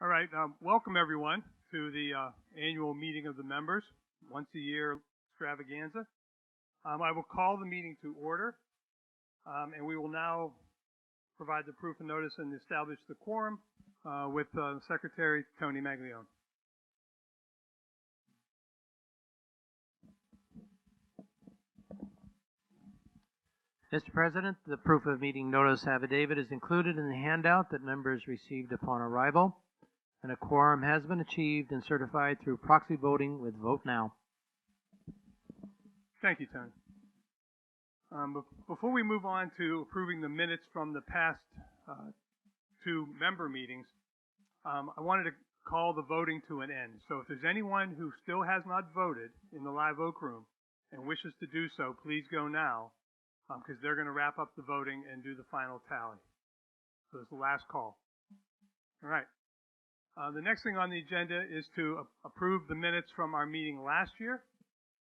All right, welcome everyone to the annual meeting of the members, once a year extravaganza. I will call the meeting to order, and we will now provide the proof of notice and establish the quorum with Secretary Tony Maglione. Mr. President, the proof of meeting notice affidavit is included in the handout that members received upon arrival, and a quorum has been achieved and certified through proxy voting with Vote Now. Thank you, Tony. Before we move on to approving the minutes from the past two member meetings, I wanted to call the voting to an end. So if there's anyone who still has not voted in the Live Oak Room and wishes to do so, please go now, because they're going to wrap up the voting and do the final tally. So it's the last call. All right. The next thing on the agenda is to approve the minutes from our meeting last year.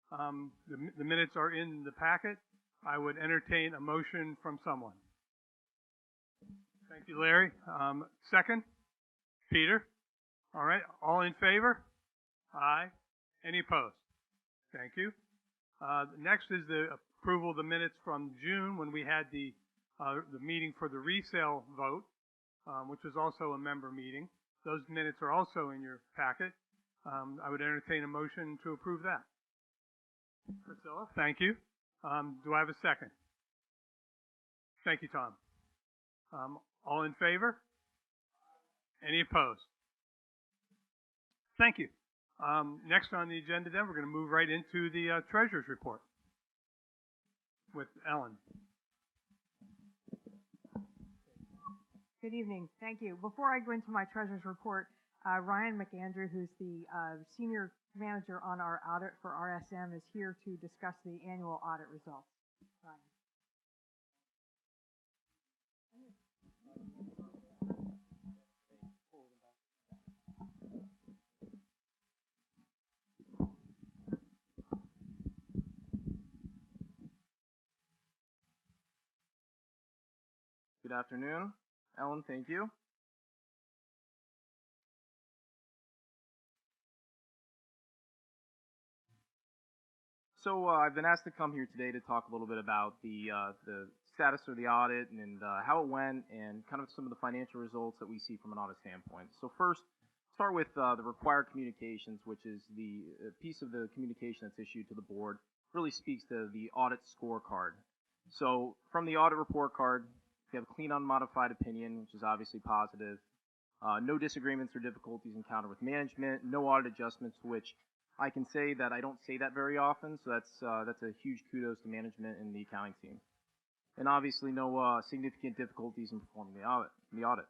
The minutes are in the packet. I would entertain a motion from someone. Thank you, Larry. Second? Peter? All right. All in favor? Aye. Any opposed? Thank you. Next is the approval of the minutes from June when we had the meeting for the resale vote, which was also a member meeting. Those minutes are also in your packet. I would entertain a motion to approve that. Priscilla, thank you. Do I have a second? Thank you, Tom. All in favor? Any opposed? Thank you. Next on the agenda then, we're going to move right into the Treasurer's Report with Ellen. Good evening. Thank you. Before I go into my Treasurer's Report, Ryan McAndrew, who's the Senior Manager on our audit for RSM, is here to discuss the annual audit results. Ryan. Good afternoon. Ellen, thank you. So I've been asked to come here today to talk a little bit about the status of the audit and how it went and kind of some of the financial results that we see from an audit standpoint. So first, start with the required communications, which is the piece of the communication that's issued to the board, really speaks to the audit scorecard. So from the audit report card, we have a clean, unmodified opinion, which is obviously positive. No disagreements or difficulties encountered with management. No audit adjustments, which I can say that I don't say that very often. So that's a huge kudos to management and the accounting team. And obviously, no significant difficulties in performing the audit.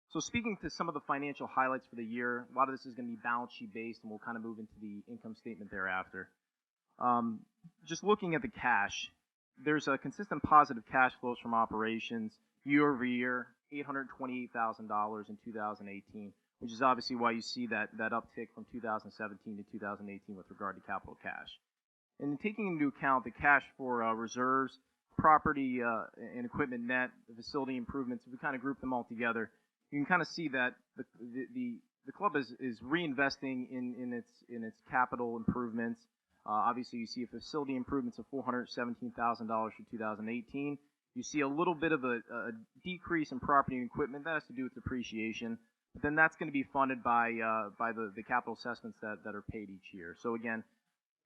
So speaking to some of the financial highlights for the year, a lot of this is going to be balance sheet based, and we'll kind of move into the income statement thereafter. Just looking at the cash. There's a consistent positive cash flows from operations year over year, $828,000 in 2018, which is obviously why you see that uptick from 2017 to 2018 with regard to capital cash. And taking into account the cash for reserves, property and equipment net, the facility improvements, if we kind of group them all together, you can kind of see that the club is reinvesting in its capital improvements. Obviously, you see facility improvements of $417,000 for 2018. You see a little bit of a decrease in property and equipment. That has to do with depreciation. But then that's going to be funded by the capital assessments that are paid each year. So again,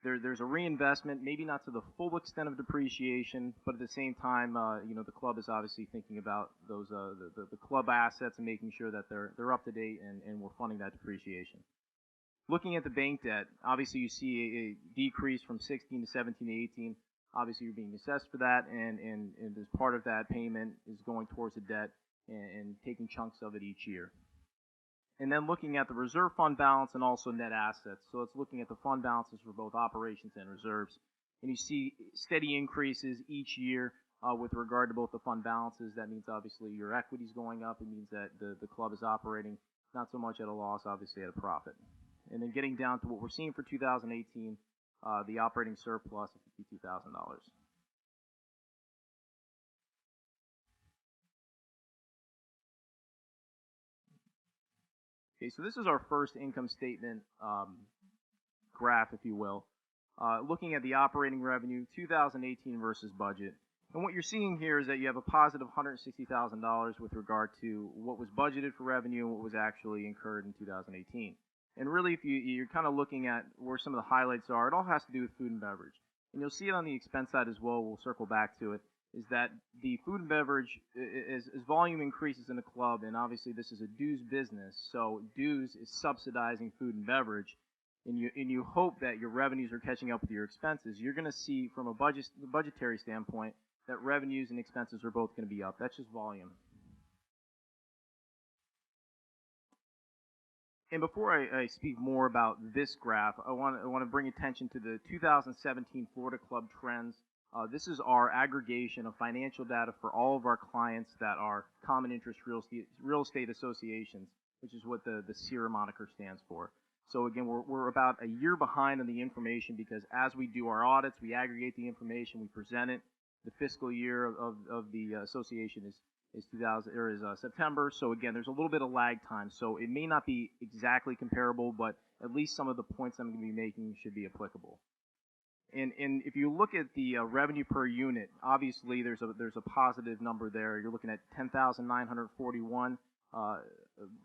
there's a reinvestment, maybe not to the full extent of depreciation, but at the same time, the club is obviously thinking about those the club assets and making sure that they're up to date and we're funding that depreciation. Looking at the bank debt, obviously you see a decrease from 16 to 17 to 18. Obviously you're being assessed for that, and as part of that payment is going towards the debt and taking chunks of it each year. And then looking at the reserve fund balance and also net assets. So it's looking at the fund balances for both operations and reserves. And you see steady increases each year with regard to both the fund balances. That means obviously your equity is going up. It means that the club is operating not so much at a loss, obviously at a profit. And then getting down to what we're seeing for 2018, the operating surplus of $52,000. Okay, so this is our first income statement graph, if you will, looking at the operating revenue 2018 versus budget. And what you're seeing here is that you have a positive $160,000 with regard to what was budgeted for revenue and what was actually incurred in 2018. And really, if you're kind of looking at where some of the highlights are, it all has to do with food and beverage. And you'll see it on the expense side as well. We'll circle back to it. Is that the food and beverage, as volume increases in the club, and obviously this is a dues business, so dues is subsidizing food and beverage, and you hope that your revenues are catching up with your expenses. You're going to see, from a budgetary standpoint, that revenues and expenses are both going to be up. That's just volume. And before I speak more about this graph, I want to bring attention to the 2017 Florida Club Trends. This is our aggregation of financial data for all of our clients that are common interest real estate associations, which is what the CIRA moniker stands for. So again, we're about a year behind on the information because as we do our audits, we aggregate the information, we present it. The fiscal year of the association is September. So again, there's a little bit of lag time. So it may not be exactly comparable, but at least some of the points I'm going to be making should be applicable. And if you look at the revenue per unit, obviously there's a positive number there. You're looking at 10,941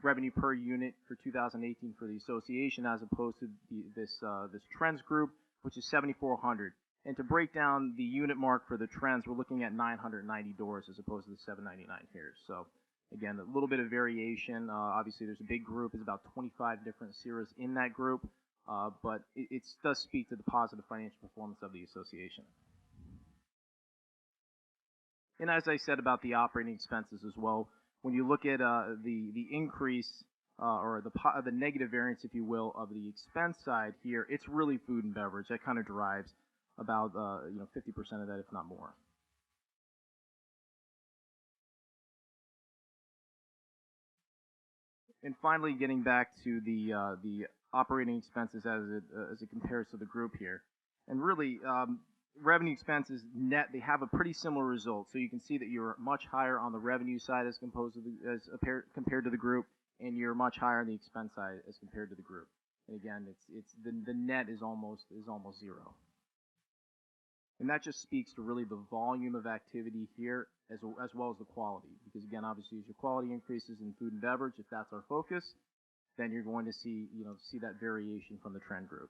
revenue per unit for 2018 for the association, as opposed to this Trends group, which is 7,400. And to break down the unit mark for the Trends, we're looking at 990 doors as opposed to the 799 here. So again, a little bit of variation. Obviously, there's a big group. There's about 25 different CIRAs in that group. But it does speak to the positive financial performance of the association. And as I said about the operating expenses as well, when you look at the increase or the negative variance, if you will, of the expense side here, it's really food and beverage. That kind of drives about 50% of that, if not more. And finally, getting back to the operating expenses as it compares to the group here. And really, revenue expenses net, they have a pretty similar result. So you can see that you're much higher on the revenue side as compared to the group, and you're much higher on the expense side as compared to the group. And again, the net is almost zero. And that just speaks to really the volume of activity here as well as the quality. Because again, obviously, as your quality increases in food and beverage, if that's our focus, then you're going to see that variation from the trend group.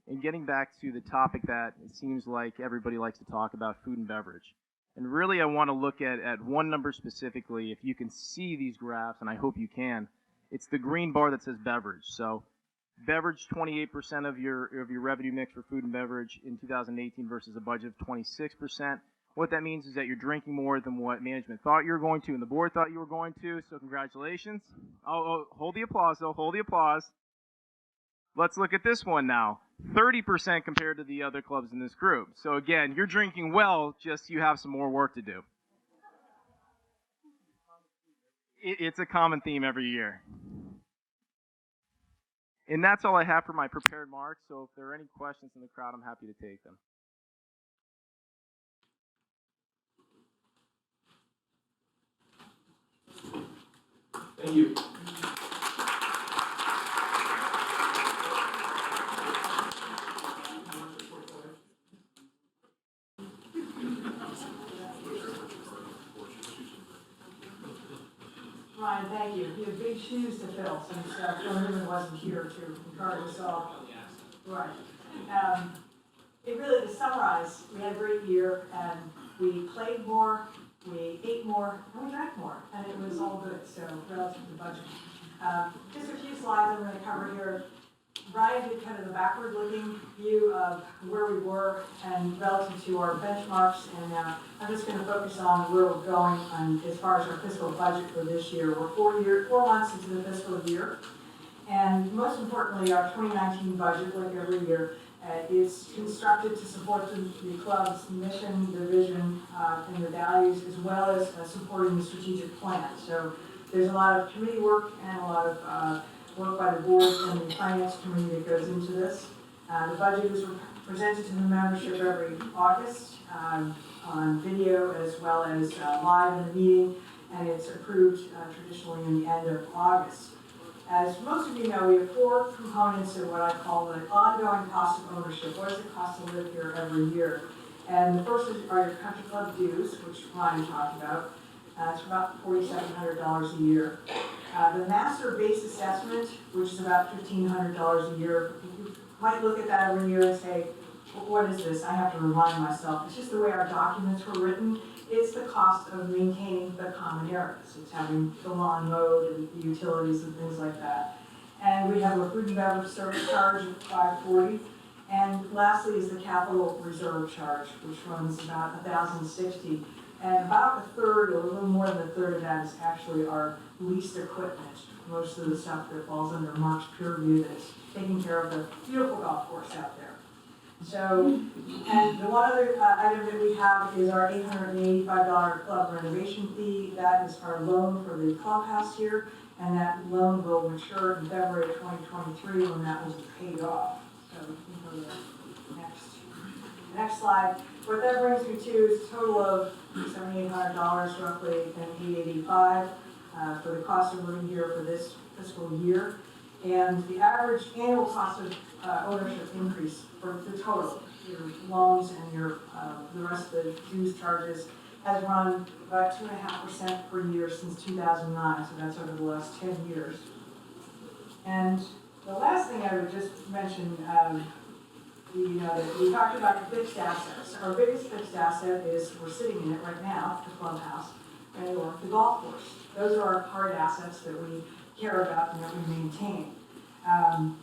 And getting back to the topic that it seems like everybody likes to talk about, food and beverage. And really, I want to look at one number specifically. If you can see these graphs, and I hope you can, it's the green bar that says beverage. So beverage, 28% of your revenue mix for food and beverage in 2018 versus a budget of 26%. What that means is that you're drinking more than what management thought you were going to and the board thought you were going to, so congratulations. Oh, hold the applause, though. Hold the applause. Let's look at this one now. 30% compared to the other clubs in this group. So again, you're drinking well, just you have some more work to do. It's a common theme every year. And that's all I have for my prepared remarks, so if there are any questions in the crowd, I'm happy to take them. Thank you. Ryan, thank you. You have big shoes to fill since Phil Newman wasn't here to encourage us all. Right. To summarize, we had a great year, and we played more, we ate more, and we drank more, and it was all good, so relative to the budget. Just a few slides I'm going to cover here. Brian did kind of the backward-looking view of where we were and relative to our benchmarks, and I'm just going to focus on where we're going as far as our fiscal budget for this year. We're 4 months into the fiscal year, and most importantly, our 2019 budget, like every year, is constructed to support the club's mission, the vision, and the values, as well as supporting the strategic plan. So there's a lot of committee work and a lot of work by the board and the finance committee that goes into this. The budget is presented to the membership every August on video as well as live in the meeting. and it's approved traditionally in the end of August. As most of you know, we have four components of what I call the ongoing cost of ownership. What does it cost to live here every year? And the first are your country club dues, which Ryan talked about. It's about $4,700 a year. The master base assessment, which is about $1,500 a year. You might look at that every year and say, well, what is this? I have to remind myself. It's just the way our documents were written. It's the cost of maintaining the common areas. It's having the lawn mowed and the utilities and things like that. And we have a food and beverage service charge of $540. And lastly is the capital reserve charge, which runs about $1,060. And about a third, or a little more than a third of that is actually our leased equipment. Most of the stuff that falls under Mark's purview that's taking care of the beautiful golf course out there. So, and the one other item that we have is our $885 club renovation fee. That is our loan for the clubhouse here, and that loan will mature in February 2023 when that will be paid off. So we can go to the next slide. What that brings me to is a total of $7,800 roughly and $885 for the cost of living here for this fiscal year. And the average annual cost of ownership increase for the total, your loans and your the rest of the dues charges, has run about 2.5% per year since 2009. So that's over the last 10 years. And the last thing I would just mention, we talked about the fixed assets. Our biggest fixed asset is, we're sitting in it right now, the clubhouse, or the golf course. Those are our hard assets that we care about and that we maintain.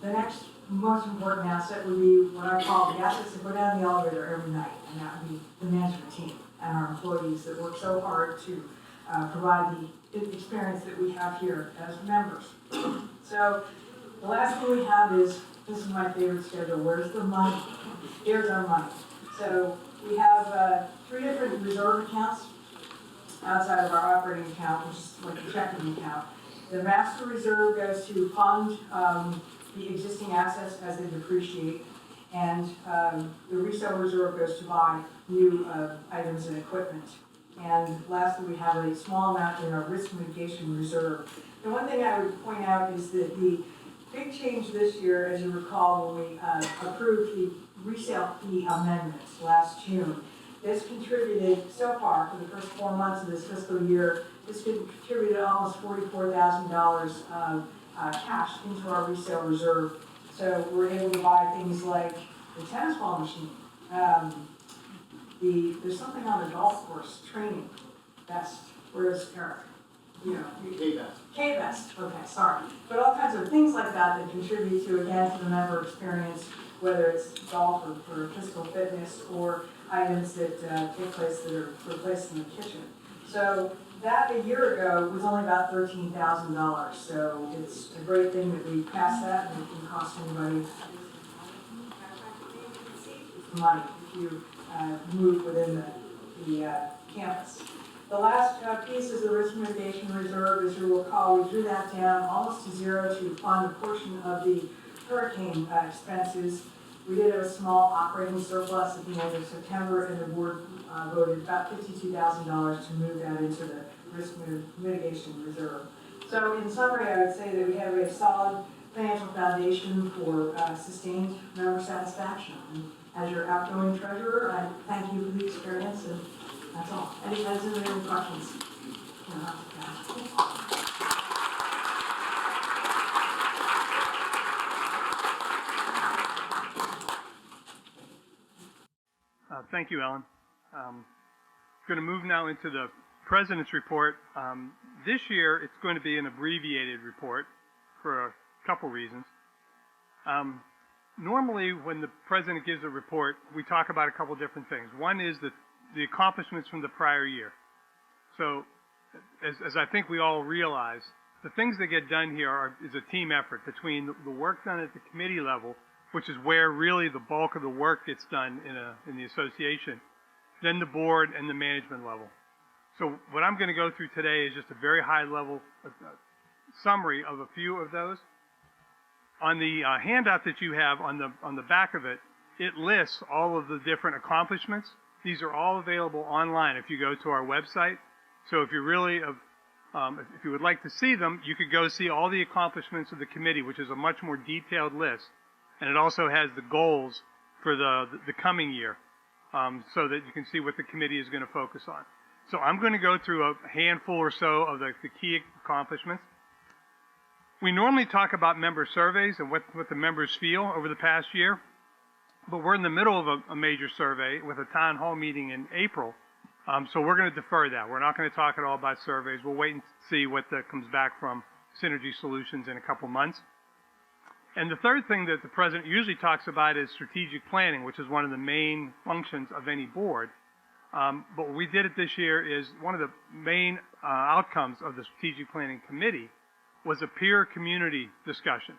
The next most important asset would be what I call the assets that go down the elevator every night, and that would be the management team and our employees that work so hard to provide the experience that we have here as members. So the last thing we have is, this is my favorite schedule, where's the money? Here's our money. So we have 3 different reserve accounts outside of our operating account, which is like a checking account. The master reserve goes to fund the existing assets as they depreciate, and the resale reserve goes to buy new items and equipment. And lastly, we have a small amount in our risk mitigation reserve. And one thing I would point out is that the big change this year, as you recall, when we approved the resale fee amendments last June, this contributed so far for the first 4 months of this fiscal year. This contributed almost $44,000 of cash into our resale reserve. So we're able to buy things like the tennis ball machine. There's something on the golf course, training vest. Where's Eric? K-vest. K-vest, okay, sorry. But all kinds of things like that that contribute to, again, to the member experience, whether it's golf or for physical fitness or items that take place that are replaced in the kitchen. So that a year ago was only about $13,000. So it's a great thing that we passed that, and it didn't cost anybody money if you move within the campus. The last piece is the risk mitigation reserve. As you recall, we drew that down almost to zero to fund a portion of the hurricane expenses. We did have a small operating surplus at the end of September, and the board voted about $52,000 to move that into the risk mitigation reserve. So in summary, I would say that we have a solid financial foundation for sustained member satisfaction. And as your outgoing treasurer, I thank you for the experience, and that's all. Any questions? Thank you, Ellen. Going to move now into the President's report. This year, it's going to be an abbreviated report for a couple reasons. Normally, when the President gives a report, we talk about a couple different things. One is the accomplishments from the prior year. So, as I think we all realize, the things that get done here is a team effort between the work done at the committee level, which is where really the bulk of the work gets done in the association, then the board and the management level. So what I'm going to go through today is just a very high level summary of a few of those. On the handout that you have on the back of it, it lists all of the different accomplishments. These are all available online if you go to our website. So if you're really If you would like to see them, you could go see all the accomplishments of the committee, which is a much more detailed list. And it also has the goals for the coming year, so that you can see what the committee is going to focus on. So I'm going to go through a handful or so of the key accomplishments. We normally talk about member surveys and what the members feel over the past year, but we're in the middle of a major survey with a town hall meeting in April, so we're going to defer that. We're not going to talk at all about surveys. We'll wait and see what comes back from Synergy Solutions in a couple months. And the third thing that the president usually talks about is strategic planning, which is one of the main functions of any board. But what we did it this year is one of the main outcomes of the strategic planning committee was a peer community discussion.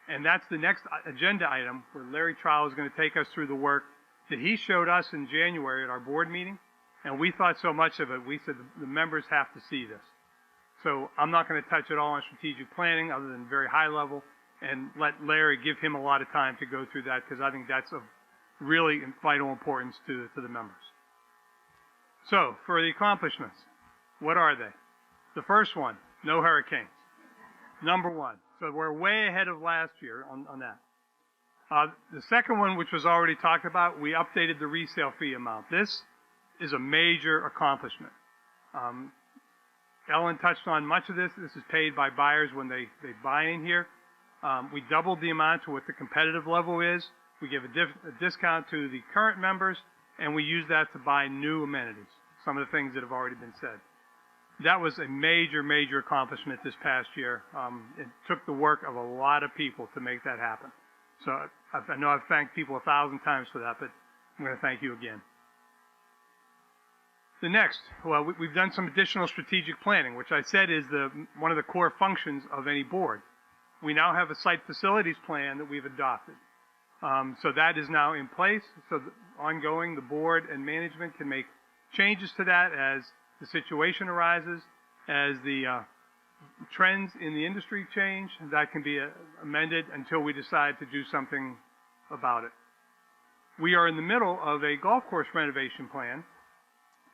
And that's the next agenda item where Larry Trowell is going to take us through the work that he showed us in January at our board meeting. And we thought so much of it, we said the members have to see this. So I'm not going to touch at all on strategic planning other than very high level, and let Larry give him a lot of time to go through that, because I think that's of really vital importance to the members. So, for the accomplishments, what are they? The first one, no hurricanes. Number one. So we're way ahead of last year on that. The second one, which was already talked about, we updated the resale fee amount. This is a major accomplishment. Ellen touched on much of this. This is paid by buyers when they buy in here. We doubled the amount to what the competitive level is. We give a discount to the current members, and we use that to buy new amenities, some of the things that have already been said. That was a major, major accomplishment this past year. It took the work of a lot of people to make that happen. So I know I've thanked people 1,000 times for that, but I'm going to thank you again. The next, well, we've done some additional strategic planning, which I said is one of the core functions of any board. We now have a site facilities plan that we've adopted. So that is now in place. So ongoing, the board and management can make changes to that as the situation arises, as the trends in the industry change. That can be amended until we decide to do something about it. We are in the middle of a golf course renovation plan.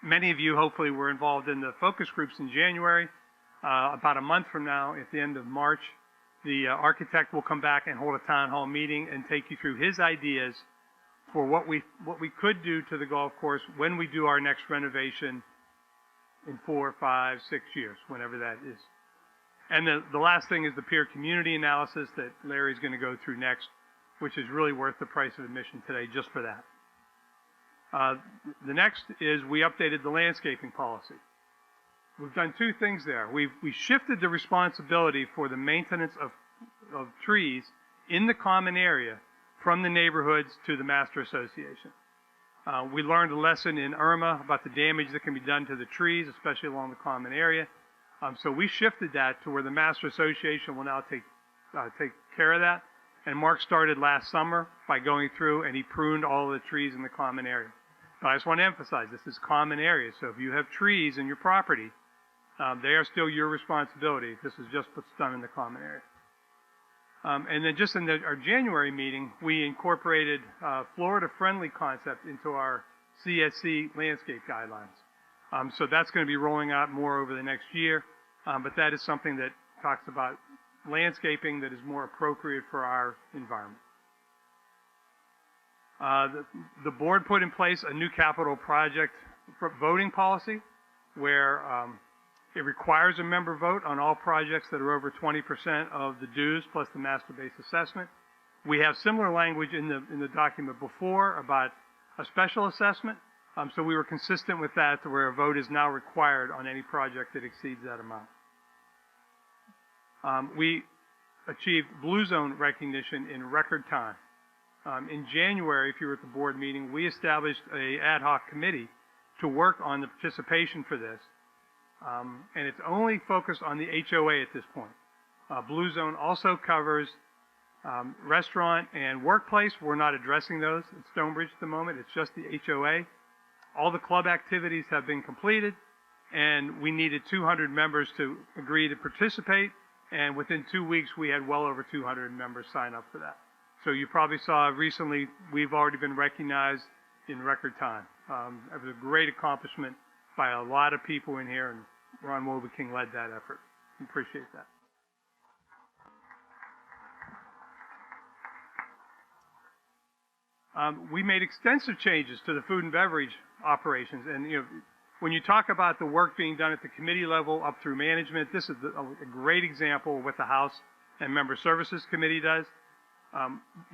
Many of you hopefully were involved in the focus groups in January. About a month from now, at the end of March, the architect will come back and hold a town hall meeting and take you through his ideas for what we could do to the golf course when we do our next renovation in 4, 5, 6 years, whenever that is. And the last thing is the peer community analysis that Larry's going to go through next, which is really worth the price of admission today just for that. The next is we updated the landscaping policy. We've done two things there. We shifted the responsibility for the maintenance of trees in the common area from the neighborhoods to the master association. We learned a lesson in Irma about the damage that can be done to the trees, especially along the common area. So we shifted that to where the master association will now take care of that. And Mark started last summer by going through and he pruned all of the trees in the common area. But I just want to emphasize this is common area. So if you have trees in your property, they are still your responsibility. This is just what's done in the common area. And then just in our January meeting, we incorporated Florida-friendly concept into our CSC landscape guidelines. So that's going to be rolling out more over the next year. But that is something that talks about landscaping that is more appropriate for our environment. The board put in place a new capital project voting policy where it requires a member vote on all projects that are over 20% of the dues plus the master base assessment. We have similar language in the document before about a special assessment. So we were consistent with that to where a vote is now required on any project that exceeds that amount. We achieved Blue Zone recognition in record time. In January, if you were at the board meeting, we established an ad hoc committee to work on the participation for this. And it's only focused on the HOA at this point. Blue Zone also covers restaurant and workplace. We're not addressing those at Stonebridge at the moment. It's just the HOA. All the club activities have been completed, and we needed 200 members to agree to participate. And within 2 weeks, we had well over 200 members sign up for that. So you probably saw recently, we've already been recognized in record time. It was a great accomplishment by a lot of people in here, and Ron Wobeking led that effort. Appreciate that. We made extensive changes to the food and beverage operations, and when you talk about the work being done at the committee level up through management, this is a great example of what the House and Member Services Committee does.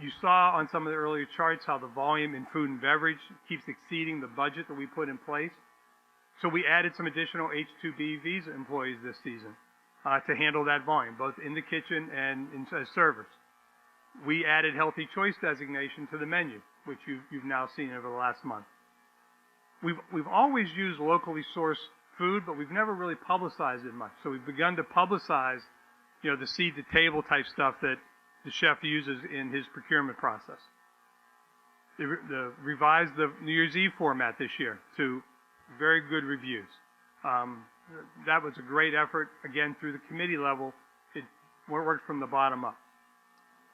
You saw on some of the earlier charts how the volume in food and beverage keeps exceeding the budget that we put in place. So we added some additional H-2B visa employees this season to handle that volume, both in the kitchen and as servers. We added healthy choice designation to the menu, which you've now seen over the last month. We've always used locally sourced food, but we've never really publicized it much. So we've begun to publicize, the seed to table type stuff that the chef uses in his procurement process. Revised the New Year's Eve format this year to very good reviews. That was a great effort, again, through the committee level. It worked from the bottom up.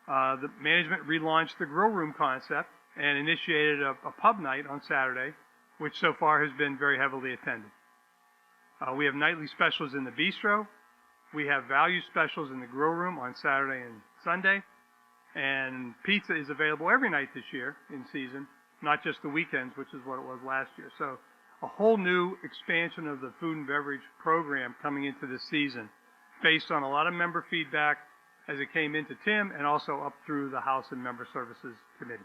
The management relaunched the grill room concept and initiated a pub night on Saturday, which so far has been very heavily attended. We have nightly specials in the bistro. We have value specials in the grill room on Saturday and Sunday. And pizza is available every night this year in season, not just the weekends, which is what it was last year. So a whole new expansion of the food and beverage program coming into this season based on a lot of member feedback as it came into Tim and also up through the House and Member Services Committee.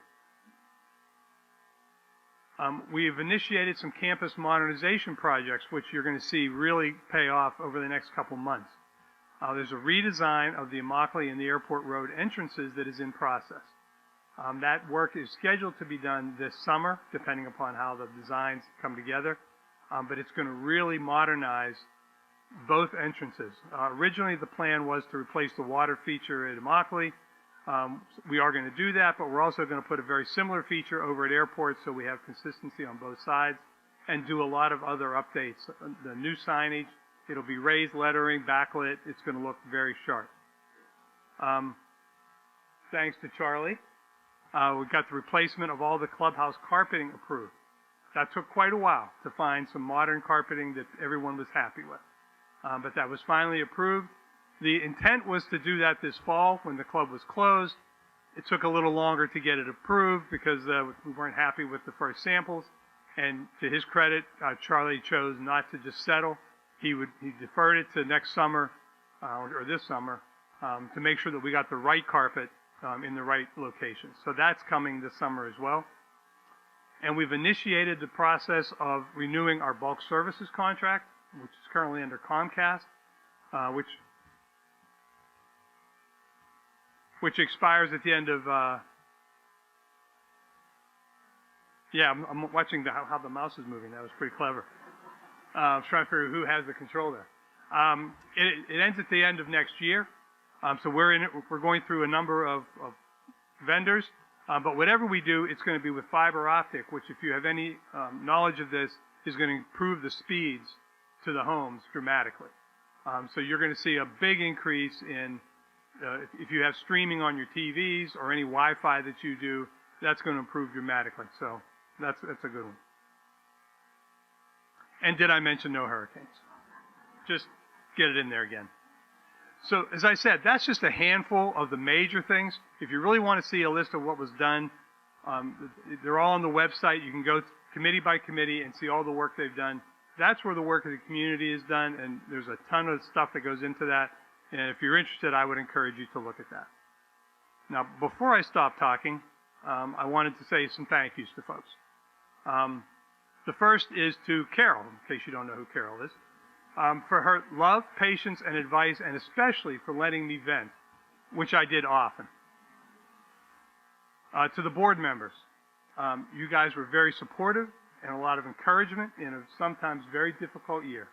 We've initiated some campus modernization projects, which you're going to see really pay off over the next couple months. There's a redesign of the Immokalee and the Airport Road entrances that is in process. That work is scheduled to be done this summer, depending upon how the designs come together. But it's going to really modernize both entrances. Originally, the plan was to replace the water feature at Immokalee. We are going to do that, but we're also going to put a very similar feature over at Airport so we have consistency on both sides and do a lot of other updates. The new signage, it'll be raised lettering, backlit. It's going to look very sharp. Thanks to Charlie. We got the replacement of all the clubhouse carpeting approved. That took quite a while to find some modern carpeting that everyone was happy with. But that was finally approved. The intent was to do that this fall when the club was closed. It took a little longer to get it approved because we weren't happy with the first samples. And to his credit, Charlie chose not to just settle. He deferred it to next summer or this summer to make sure that we got the right carpet in the right location. So that's coming this summer as well. And we've initiated the process of renewing our bulk services contract, which is currently under Comcast, which expires at the end of, I'm watching how the mouse is moving. That was pretty clever. I was trying to figure out who has the control there. It ends at the end of next year. So we're going through a number of vendors. But whatever we do, it's going to be with fiber optic, which if you have any knowledge of this, is going to improve the speeds to the homes dramatically. So you're going to see a big increase in, if you have streaming on your TVs or any Wi-Fi that you do, that's going to improve dramatically. So that's a good one. And did I mention no hurricanes? Just get it in there again. So as I said, that's just a handful of the major things. If you really want to see a list of what was done, they're all on the website. You can go committee by committee and see all the work they've done. That's where the work of the community is done, and there's a ton of stuff that goes into that. And if you're interested, I would encourage you to look at that. Now, before I stop talking, I wanted to say some thank yous to folks. The first is to Carol, in case you don't know who Carol is, for her love, patience, and advice, and especially for letting me vent, which I did often. To the board members, you guys were very supportive and a lot of encouragement in a sometimes very difficult year.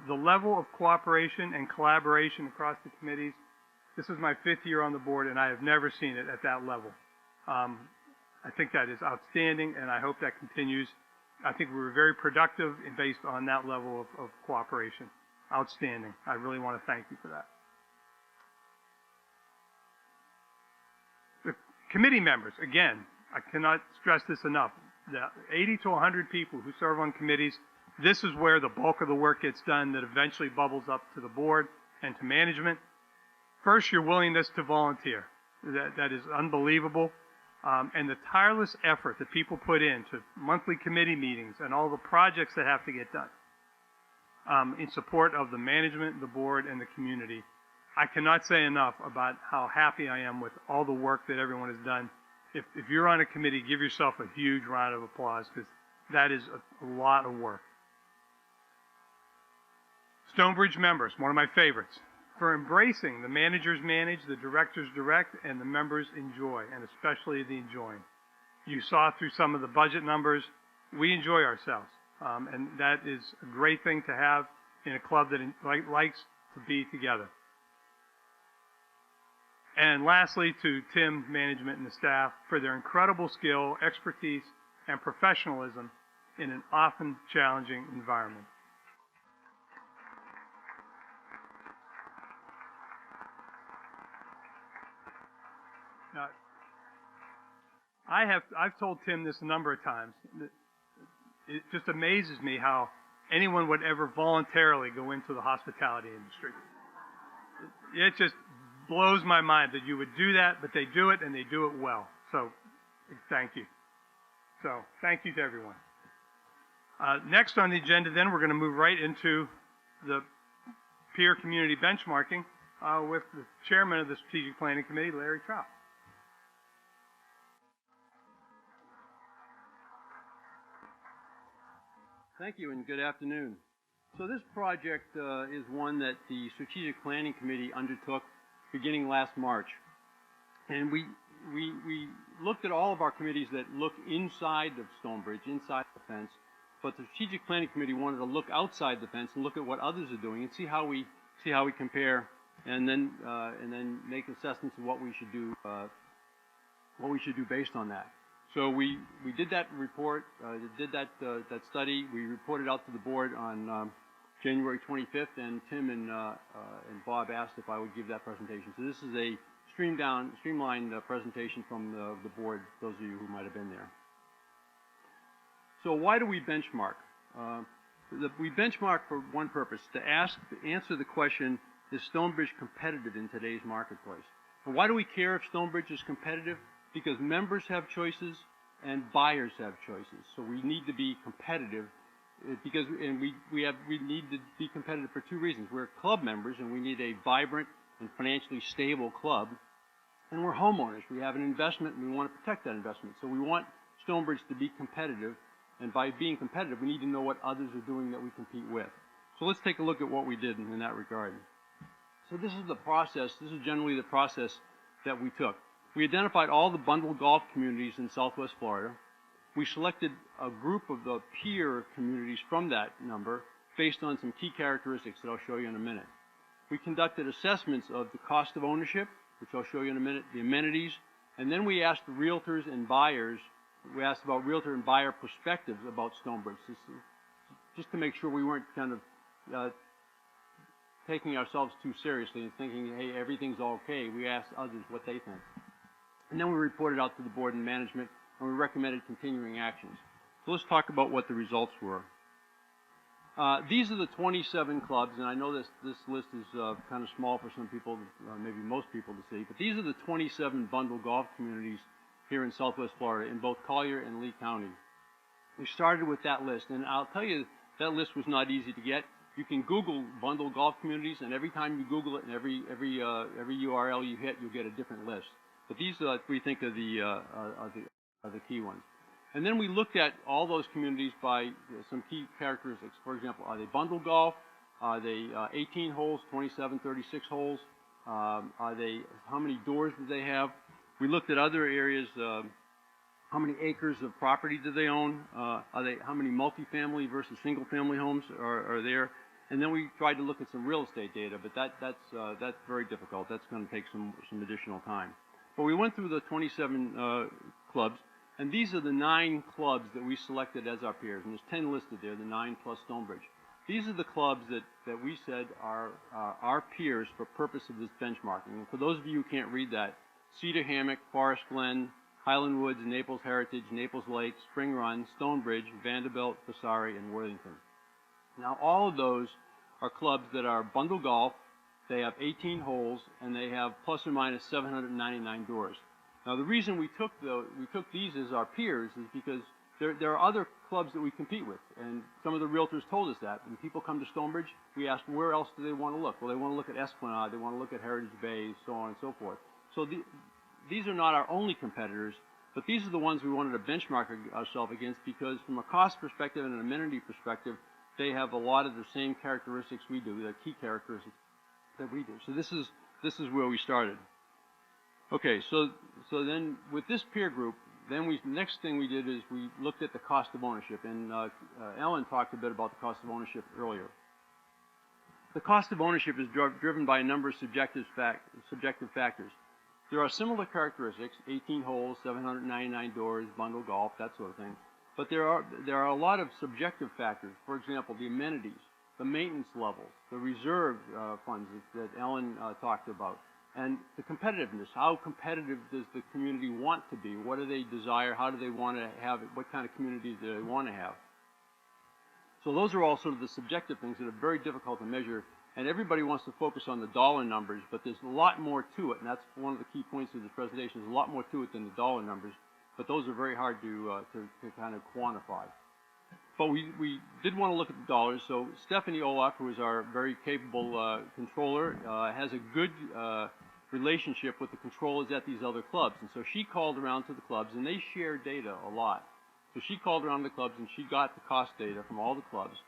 The level of cooperation and collaboration across the committees, this is my 5th year on the board, and I have never seen it at that level. I think that is outstanding, and I hope that continues. I think we were very productive based on that level of cooperation. Outstanding. I really want to thank you for that. The committee members, again, I cannot stress this enough. The 80 to 100 people who serve on committees This is where the bulk of the work gets done that eventually bubbles up to the board and to management. First, your willingness to volunteer. That is unbelievable. And the tireless effort that people put into monthly committee meetings and all the projects that have to get done in support of the management, the board, and the community. I cannot say enough about how happy I am with all the work that everyone has done. If you're on a committee, give yourself a huge round of applause, because that is a lot of work. Stonebridge members, one of my favorites, for embracing the managers manage, the directors direct, and the members enjoy, and especially the enjoying. You saw through some of the budget numbers, we enjoy ourselves, and that is a great thing to have in a club that likes to be together. And lastly, to Tim, management, and the staff for their incredible skill, expertise, and professionalism in an often challenging environment. Now, I've told Tim this a number of times. It just amazes me how anyone would ever voluntarily go into the hospitality industry. It just blows my mind that you would do that, but they do it, and they do it well. So, thank you. So, thank you to everyone. Next on the agenda, then, we're going to move right into the peer community benchmarking with the chairman of the Strategic Planning Committee, Larry Trout. Thank you, and good afternoon. So this project is one that the Strategic Planning Committee undertook beginning last March. And we looked at all of our committees that look inside of Stonebridge, inside the fence, but the Strategic Planning Committee wanted to look outside the fence and look at what others are doing and see how we compare, and then make assessments of what we should do based on that. So we did that report, did that study. We reported out to the board on January 25th, and Tim and Bob asked if I would give that presentation. So this is a streamlined presentation from the board, those of you who might have been there. So why do we benchmark? We benchmark for one purpose, to answer the question, is Stonebridge competitive in today's marketplace? And why do we care if Stonebridge is competitive? Because members have choices and buyers have choices. So we need to be competitive we need to be competitive for two reasons. We're club members and we need a vibrant and financially stable club. And we're homeowners. We have an investment and we want to protect that investment. So we want Stonebridge to be competitive. And by being competitive, we need to know what others are doing that we compete with. So let's take a look at what we did in that regard. So this is the process. This is generally the process that we took. We identified all the bundled golf communities in Southwest Florida. We selected a group of the peer communities from that number based on some key characteristics that I'll show you in a minute. We conducted assessments of the cost of ownership, which I'll show you in a minute, the amenities, and then we asked the realtors and buyers, we asked about realtor and buyer perspectives about Stonebridge, just to make sure we weren't kind of taking ourselves too seriously and thinking, hey, everything's okay. We asked others what they think. And then we reported out to the board and management, and we recommended continuing actions. So let's talk about what the results were. These are the 27 clubs, and I know this list is kind of small for some people, maybe most people to see, but these are the 27 bundled golf communities here in Southwest Florida in both Collier and Lee County. We started with that list, and I'll tell you, that list was not easy to get. You can Google bundled golf communities, and every time you Google it and every URL you hit, you'll get a different list. But these we think are the key ones. And then we looked at all those communities by some key characteristics. For example, are they bundled golf? Are they 18 holes, 27, 36 holes? How many doors do they have? We looked at other areas. How many acres of property do they own? How many multifamily versus single-family homes are there? And then we tried to look at some real estate data, but that's very difficult. That's going to take some additional time. But we went through the 27 clubs, and these are the 9 clubs that we selected as our peers. And there's 10 listed there, the 9 plus Stonebridge. These are the clubs that we said are our peers for purpose of this benchmarking. And for those of you who can't read that, Cedar Hammock, Forest Glen, Highland Woods, Naples Heritage, Naples Lake, Spring Run, Stonebridge, Vanderbilt, Vasari, and Worthington. Now, all of those are clubs that are bundle golf. They have 18 holes, and they have plus or minus 799 doors. Now, the reason we took these as our peers is because there are other clubs that we compete with, and some of the realtors told us that. When people come to Stonebridge, we asked where else do they want to look. Well, they want to look at Esplanade, they want to look at Heritage Bay, so on and so forth. So these are not our only competitors, but these are the ones we wanted to benchmark ourselves against because from a cost perspective and an amenity perspective, they have a lot of the same characteristics we do, the key characteristics that we do. So this is where we started. Okay, so then with this peer group, then next thing we did is we looked at the cost of ownership, and Ellen talked a bit about the cost of ownership earlier. The cost of ownership is driven by a number of subjective factors. There are similar characteristics: 18 holes, 799 doors, bundle golf, that sort of thing. But there are a lot of subjective factors. For example, the amenities, the maintenance levels, the reserve funds that Ellen talked about, and the competitiveness. How competitive does the community want to be? What do they desire? How do they want to have it? What kind of community do they want to have? So those are all sort of the subjective things that are very difficult to measure, and everybody wants to focus on the dollar numbers, but there's a lot more to it, and that's one of the key points of the presentation. There's a lot more to it than the dollar numbers, but those are very hard to kind of quantify. But we did want to look at the dollars, so Stephanie Olaf, who is our very capable controller, has a good relationship with the controllers at these other clubs, and so she called around to the clubs, and they share data a lot. So she called around the clubs, and she got the cost data from all the clubs.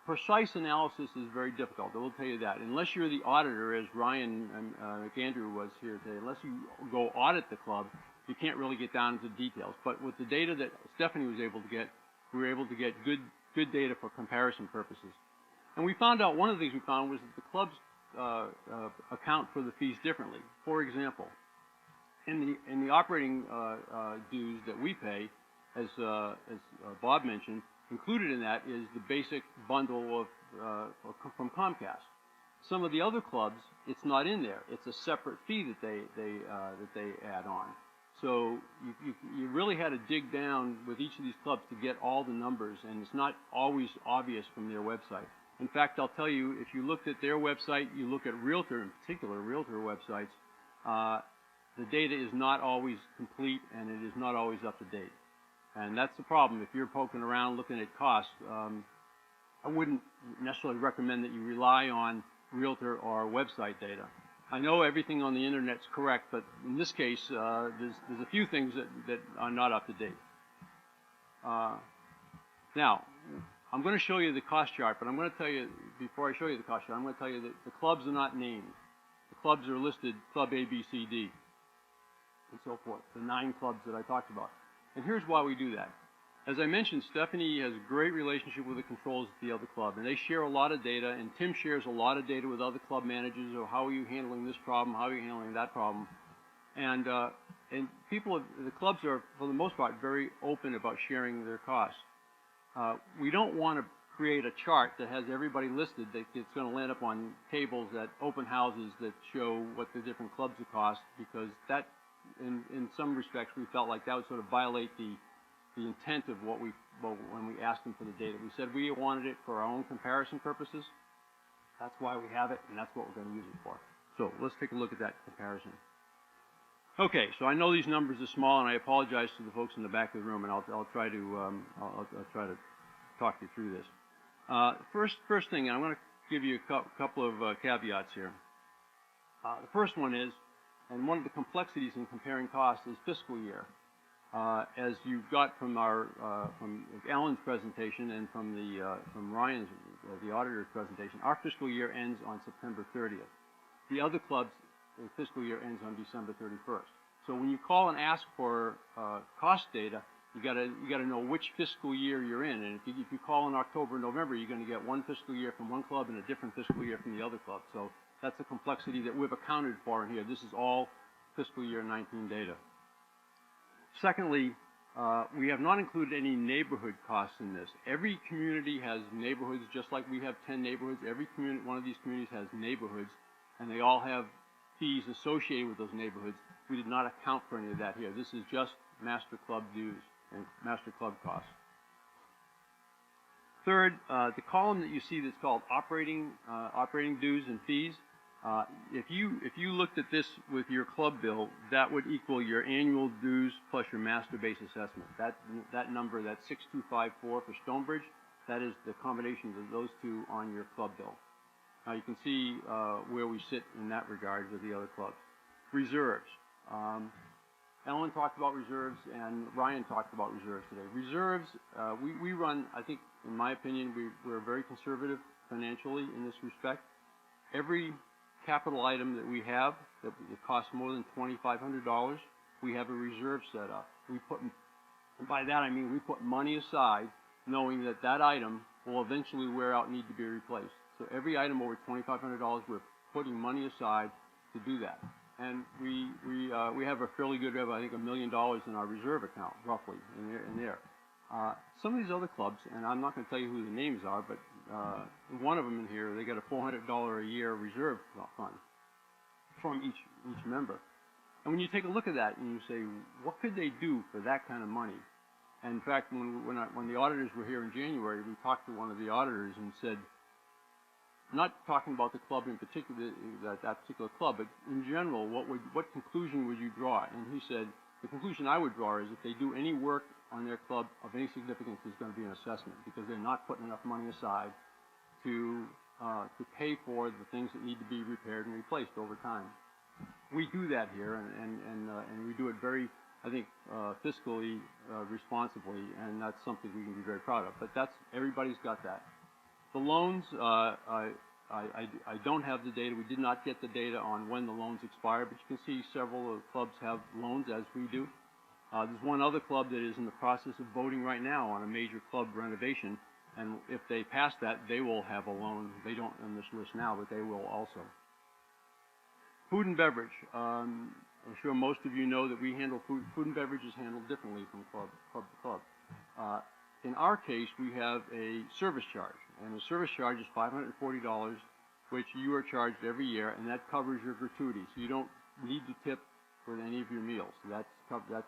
Precise analysis is very difficult, I will tell you that. Unless you're the auditor, as Ryan and McAndrew was here today, unless you go audit the club, you can't really get down into details. But with the data that Stephanie was able to get, we were able to get good data for comparison purposes. And we found out, one of the things we found was that the clubs account for the fees differently. For example, in the operating dues that we pay, as Bob mentioned, included in that is the basic bundle from Comcast. Some of the other clubs, it's not in there. It's a separate fee that they add on. So you really had to dig down with each of these clubs to get all the numbers, and it's not always obvious from their website. In fact, I'll tell you, if you looked at their website, you look at Realtor, in particular Realtor websites, the data is not always complete and it is not always up to date. And that's the problem. If you're poking around looking at costs, I wouldn't necessarily recommend that you rely on Realtor or website data. I know everything on the internet's correct, but in this case, there's a few things that are not up to date. Now, I'm going to show you the cost chart, but I'm going to tell you, before I show you the cost chart, I'm going to tell you that the clubs are not named. The clubs are listed, Club A, B, C, D, and so forth, the 9 clubs that I talked about. And here's why we do that. As I mentioned, Stephanie has a great relationship with the controls at the other club, and they share a lot of data, and Tim shares a lot of data with other club managers, or how are you handling this problem, how are you handling that problem. And people, the clubs are, for the most part, very open about sharing their costs. We don't want to create a chart that has everybody listed that it's going to land up on tables at open houses that show what the different clubs would cost, because that, in some respects, we felt like that would sort of violate the intent of what when we asked them for the data. We said we wanted it for our own comparison purposes. That's why we have it, and that's what we're going to use it for. So let's take a look at that comparison. Okay, so I know these numbers are small, and I apologize to the folks in the back of the room, and I'll try to talk you through this. First thing, I'm going to give you a couple of caveats here. The first one is, and one of the complexities in comparing costs is fiscal year. As you got from from Alan's presentation and from Ryan's, the auditor's presentation, our fiscal year ends on September 30th. The other clubs' fiscal year ends on December 31st. So when you call and ask for cost data, you got to know which fiscal year you're in. And if you call in October or November, you're going to get one fiscal year from one club and a different fiscal year from the other club. So that's a complexity that we've accounted for in here. This is all fiscal year 19 data. Secondly, we have not included any neighborhood costs in this. Every community has neighborhoods, just like we have 10 neighborhoods. Every community, one of these communities has neighborhoods, and they all have fees associated with those neighborhoods. We did not account for any of that here. This is just master club dues and master club costs. Third, the column that you see that's called operating dues and fees. If you looked at this with your club bill, that would equal your annual dues plus your master base assessment. That number, that 6254 for Stonebridge, that is the combination of those two on your club bill. Now you can see where we sit in that regard with the other clubs. Reserves. Ellen talked about reserves, and Ryan talked about reserves today. Reserves, we run, I think, in my opinion, we're very conservative financially in this respect. Every capital item that we have that it costs more than $2,500, we have a reserve set up. And by that I mean we put money aside, knowing that that item will eventually wear out and need to be replaced. So every item over $2,500, we're putting money aside to do that. And we have a fairly good, I think, $1 million in our reserve account, roughly, in there. Some of these other clubs, and I'm not going to tell you who the names are, but one of them in here, they get a $400 a year reserve fund from each member. And when you take a look at that and you say, what could they do for that kind of money? And in fact, when the auditors were here in January, we talked to one of the auditors and said, not talking about the club in particular, that particular club, but in general, what conclusion would you draw? And he said, the conclusion I would draw is if they do any work on their club of any significance, there's going to be an assessment because they're not putting enough money aside to pay for the things that need to be repaired and replaced over time. We do that here, and we do it very, I think, fiscally responsibly, and that's something we can be very proud of. But everybody's got that. The loans, I don't have the data. We did not get the data on when the loans expire, but you can see several of the clubs have loans, as we do. There's one other club that is in the process of voting right now on a major club renovation, and if they pass that, they will have a loan. They don't on this list now, but they will also. Food and beverage. I'm sure most of you know that we handle food and beverage is handled differently from club to club. In our case, we have a service charge, and the service charge is $540, which you are charged every year, and that covers your gratuity. So you don't need to tip for any of your meals. So that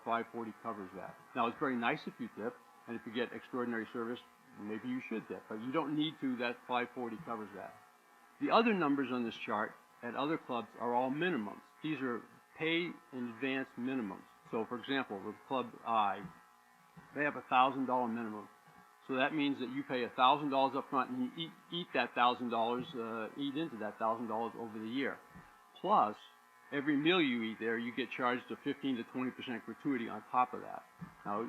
$540 covers that. Now, it's very nice if you tip, and if you get extraordinary service, maybe you should tip, but you don't need to. That $540 covers that. The other numbers on this chart at other clubs are all minimums. These are pay in advance minimums. So, for example, with Club I, they have a $1,000 minimum. So that means that you pay $1,000 up front and you eat that $1,000, eat into that $1,000 over the year. Plus, every meal you eat there, you get charged a 15 to 20% gratuity on top of that. Now,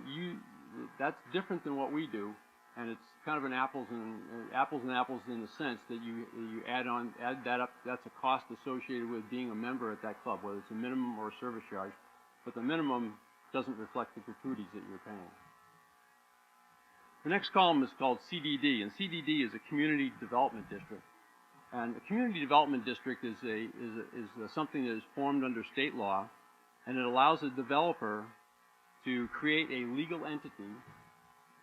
that's different than what we do, and it's kind of an apples and apples in the sense that you add that up. That's a cost associated with being a member at that club, whether it's a minimum or a service charge. But the minimum doesn't reflect the gratuities that you're paying. The next column is called CDD, and CDD is a community development district. And a community development district is something that is formed under state law, and it allows a developer to create a legal entity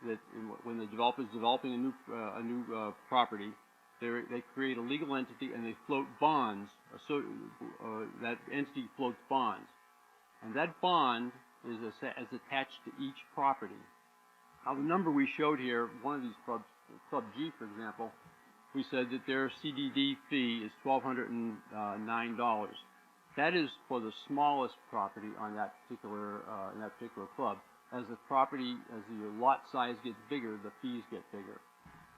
that, when the developer is developing a new property, they create a legal entity and they float bonds. So that entity floats bonds, and that bond is attached to each property. Now, the number we showed here, one of these clubs, Club G, for example, we said that their CDD fee is $1,209. That is for the smallest property on that particular club. As the lot size gets bigger, the fees get bigger.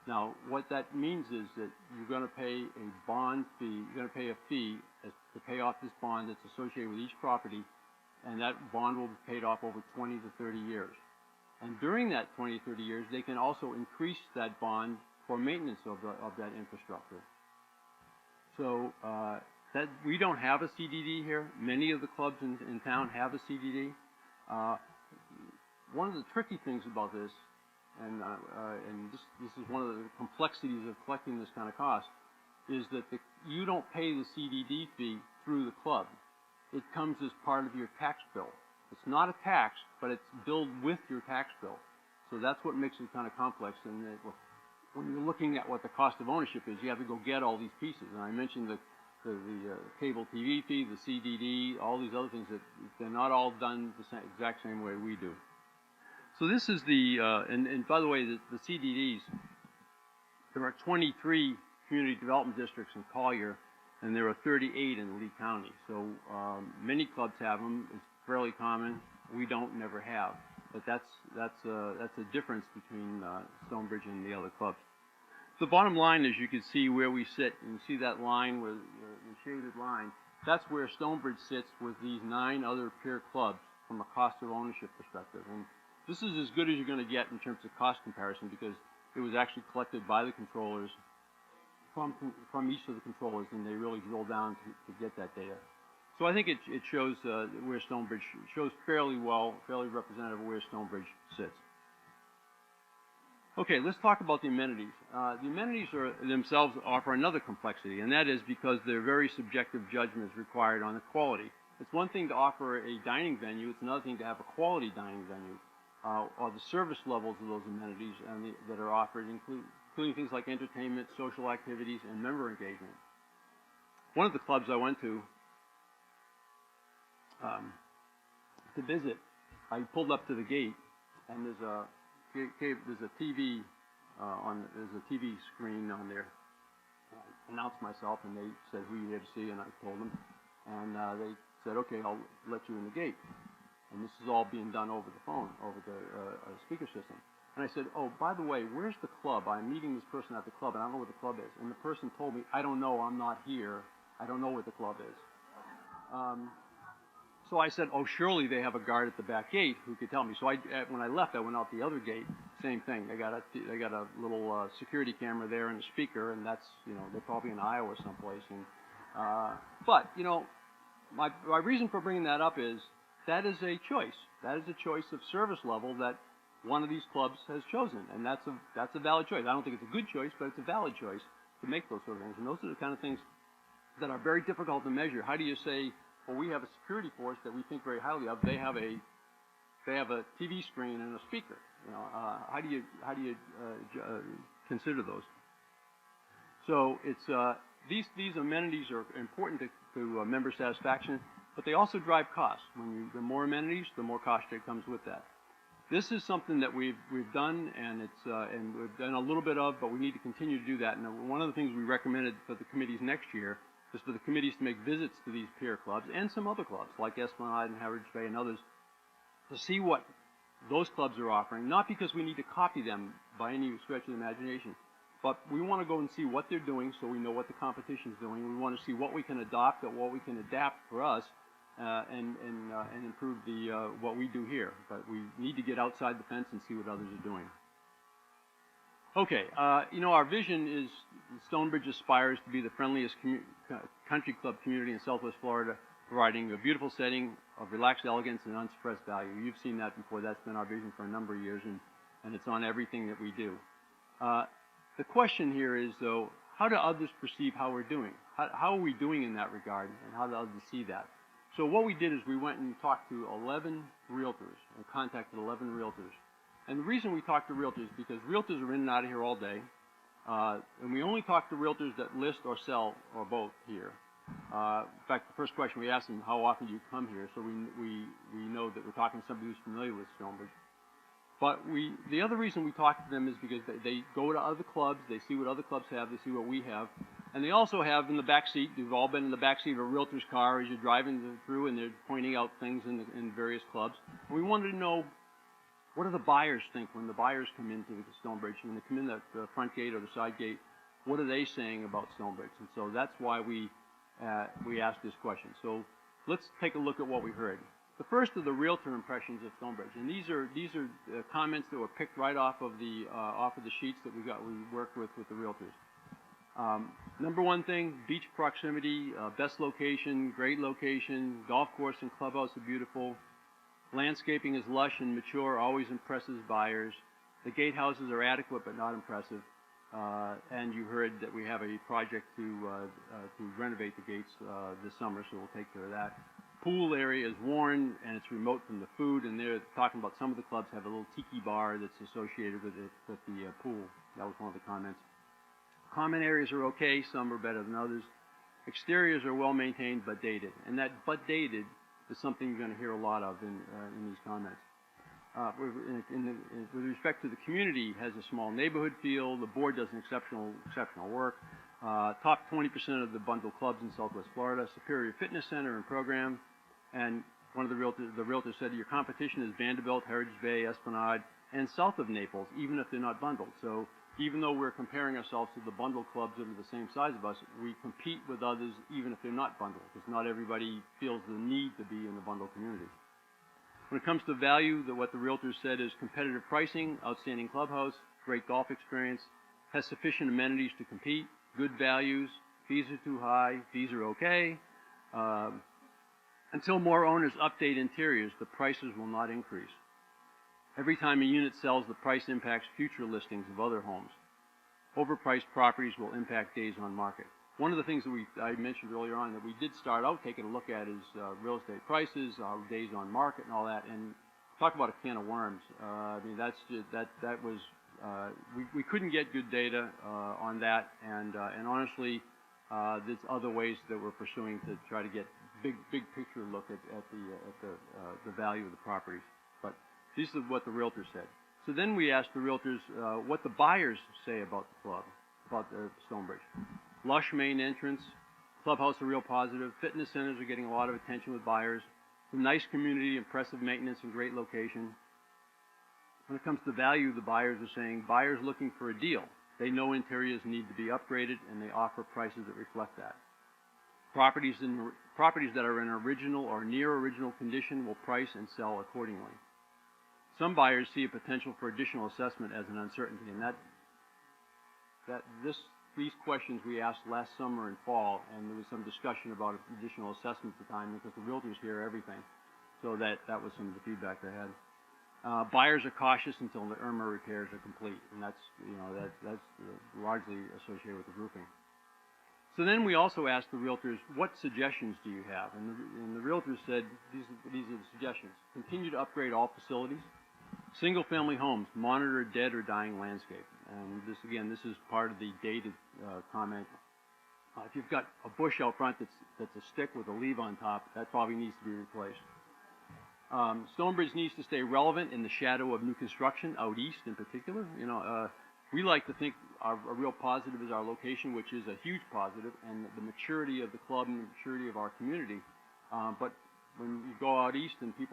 Now, what that means is that you're going to pay a bond fee. You're going to pay a fee to pay off this bond that's associated with each property, and that bond will be paid off over 20 to 30 years. And during that 20 to 30 years, they can also increase that bond for maintenance of that infrastructure. So that we don't have a CDD here. Many of the clubs in town have a CDD. One of the tricky things about this, and this is one of the complexities of collecting this kind of cost, is that you don't pay the CDD fee through the club. It comes as part of your tax bill. It's not a tax, but it's billed with your tax bill. So that's what makes it kind of complex. And when you're looking at what the cost of ownership is, you have to go get all these pieces. And I mentioned the cable TV fee, the CDD, all these other things that they're not all done the exact same way we do. So this is and by the way, the CDDs, There are 23 community development districts in Collier, and there are 38 in Lee County. So many clubs have them. It's fairly common. We don't, never have. But that's a difference between Stonebridge and the other clubs. The bottom line is you can see where we sit. You can see that line, where the shaded line. That's where Stonebridge sits with these 9 other peer clubs from a cost of ownership perspective. And this is as good as you're going to get in terms of cost comparison, because it was actually collected by the controllers from each of the controllers, and they really drill down to get that data. So I think it shows where Stonebridge shows fairly well, fairly representative of where Stonebridge sits. Okay, let's talk about the amenities. The amenities themselves offer another complexity, and that is because they're very subjective judgments required on the quality. It's one thing to offer a dining venue, it's another thing to have a quality dining venue, or the service levels of those amenities that are offered, including things like entertainment, social activities, and member engagement. One of the clubs I went to visit, I pulled up to the gate, and there's a TV there's a TV screen on there. I announced myself, and they said, "Who are you here to see?" And I told them, and they said, "Okay, I'll let you in the gate." And this is all being done over the phone, over the speaker system. And I said, "Oh, by the way, where's the club? I'm meeting this person at the club, and I don't know where the club is." And the person told me, "I don't know. I'm not here. I don't know where the club is." So I said, "Oh, surely they have a guard at the back gate who could tell me." So when I left, I went out the other gate. Same thing. They got a little security camera there and a speaker, and that's, they're probably in Iowa someplace. And but my reason for bringing that up is that is a choice. That is a choice of service level that one of these clubs has chosen, and that's a valid choice. I don't think it's a good choice, but it's a valid choice to make those sort of things. And those are the kind of things that are very difficult to measure. How do you say, well, we have a security force that we think very highly of. They have a TV screen and a speaker. How do you consider those? So it's these amenities are important to member satisfaction, but they also drive costs. The more amenities, the more cost that comes with that. This is something that we've done, and we've done a little bit of, but we need to continue to do that. And one of the things we recommended for the committees next year is for the committees to make visits to these peer clubs and some other clubs like Esplanade and Heritage Bay and others to see what those clubs are offering, not because we need to copy them by any stretch of the imagination, but we want to go and see what they're doing so we know what the competition is doing. We want to see what we can adopt and what we can adapt for us and improve what we do here. But we need to get outside the fence and see what others are doing. Okay, our vision is Stonebridge aspires to be the friendliest country club community in Southwest Florida, providing a beautiful setting of relaxed elegance and unsuppressed value. You've seen that before. That's been our vision for a number of years, and it's on everything that we do. The question here is, though, how do others perceive how we're doing? How are we doing in that regard, and how do others see that? So what we did is we went and talked to 11 realtors, and contacted 11 realtors. And the reason we talked to realtors is because realtors are in and out of here all day, and we only talk to realtors that list or sell or both here. In fact, the first question we asked them, how often do you come here? So we know that we're talking to somebody who's familiar with Stonebridge. But the other reason we talk to them is because they go to other clubs, they see what other clubs have, they see what we have, and they also have in the back seat, you've all been in the back seat of a realtor's car as you're driving through, and they're pointing out things in various clubs. And we wanted to know, what do the buyers think when the buyers come into Stonebridge? When they come in the front gate or the side gate, what are they saying about Stonebridge? And so that's why we asked this question. So let's take a look at what we heard. The first are the realtor impressions of Stonebridge, and these are comments that were picked right off of the sheets that we worked with the realtors. Number one thing, beach proximity, best location, great location, golf course and clubhouse are beautiful. Landscaping is lush and mature, always impresses buyers. The gatehouses are adequate but not impressive. And you heard that we have a project to renovate the gates this summer, so we'll take care of that. Pool area is worn and it's remote from the food, and they're talking about some of the clubs have a little tiki bar that's associated with the pool. That was one of the comments. Common areas are okay, some are better than others. Exteriors are well maintained but dated, and that but dated is something you're going to hear a lot of in these comments. with respect to the community, has a small neighborhood feel. The board does an exceptional work. Top 20% of the bundle clubs in Southwest Florida, superior fitness center and program. And one of the realtors said your competition is Vanderbilt, Heritage Bay, Esplanade, and south of Naples, even if they're not bundled. So even though we're comparing ourselves to the bundle clubs that are the same size of us, we compete with others even if they're not bundled, because not everybody feels the need to be in the bundle community. When it comes to value, what the realtors said is competitive pricing, outstanding clubhouse, great golf experience, has sufficient amenities to compete, good values, fees are too high, fees are okay. Until more owners update interiors, the prices will not increase. Every time a unit sells, the price impacts future listings of other homes. Overpriced properties will impact days on market. One of the things that I mentioned earlier on that we did start out taking a look at is real estate prices, days on market, and all that. And talk about a can of worms. I mean, we couldn't get good data on that, and honestly, there's other ways that we're pursuing to try to get big picture look at the value of the properties. But this is what the realtors said. So then we asked the realtors what the buyers say about the club, about the Stonebridge. Lush main entrance, clubhouse are real positive, fitness centers are getting a lot of attention with buyers, a nice community, impressive maintenance, and great location. When it comes to value, the buyers are saying buyers looking for a deal. They know interiors need to be upgraded, and they offer prices that reflect that. Properties that are in original or near original condition will price and sell accordingly. Some buyers see a potential for additional assessment as an uncertainty, and these questions we asked last summer and fall, and there was some discussion about additional assessment at the time because the realtors hear everything. So that was some of the feedback they had. Buyers are cautious until the Irma repairs are complete, and that's largely associated with the roofing. So then we also asked the realtors, what suggestions do you have? And the realtors said, these are the suggestions. Continue to upgrade all facilities. Single-family homes, monitor dead or dying landscape. And this is part of the dated comment. If you've got a bush out front that's a stick with a leaf on top, that probably needs to be replaced. Stonebridge needs to stay relevant in the shadow of new construction out east in particular. We like to think a real positive is our location, which is a huge positive, and the maturity of the club and the maturity of our community. But when you go out east and the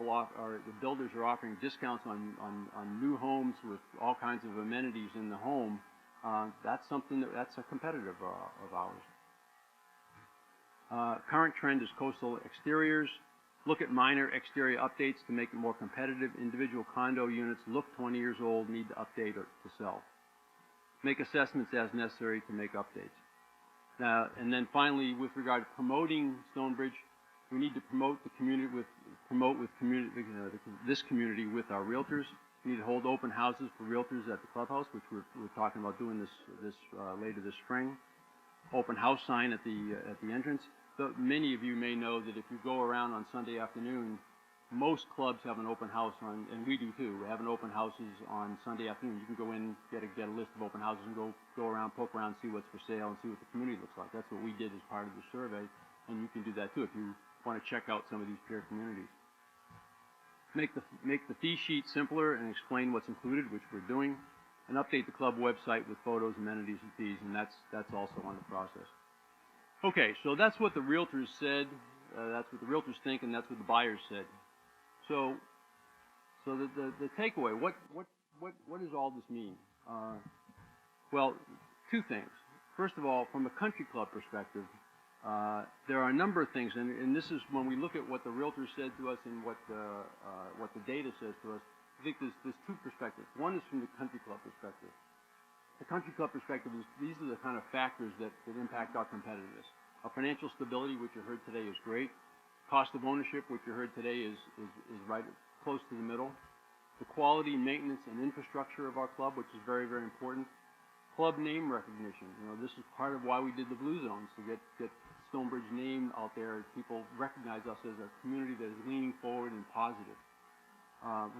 builders are offering discounts on new homes with all kinds of amenities in the home, that's a competitive of ours. Current trend is coastal exteriors. Look at minor exterior updates to make it more competitive. Individual condo units look 20 years old, need to update or to sell. Make assessments as necessary to make updates. And then finally, with regard to promoting Stonebridge, we need to promote this community with our realtors. We need to hold open houses for realtors at the clubhouse, which we're talking about doing this later this spring. Open house sign at the entrance. So many of you may know that if you go around on Sunday afternoon, most clubs have an open house and we do too. We have an open houses on Sunday afternoon. You can go in, get a list of open houses, and go around, poke around, see what's for sale, and see what the community looks like. That's what we did as part of the survey, and you can do that too if you want to check out some of these peer communities. Make the fee sheet simpler and explain what's included, which we're doing, and update the club website with photos, amenities, and fees, and that's also on the process. Okay, so that's what the realtors said. That's what the realtors think, and that's what the buyers said. So the takeaway, what does all this mean? Well, two things. First of all, from a country club perspective, there are a number of things, and this is when we look at what the realtors said to us and what the data says to us. I think there's two perspectives. One is from the country club perspective. The country club perspective is these are the kind of factors that impact our competitiveness. Our financial stability, which you heard today, is great. Cost of ownership, which you heard today, is right close to the middle. The quality, maintenance, and infrastructure of our club, which is very, very important. Club name recognition. This is part of why we did the Blue Zones, to get Stonebridge name out there. People recognize us as a community that is leaning forward and positive.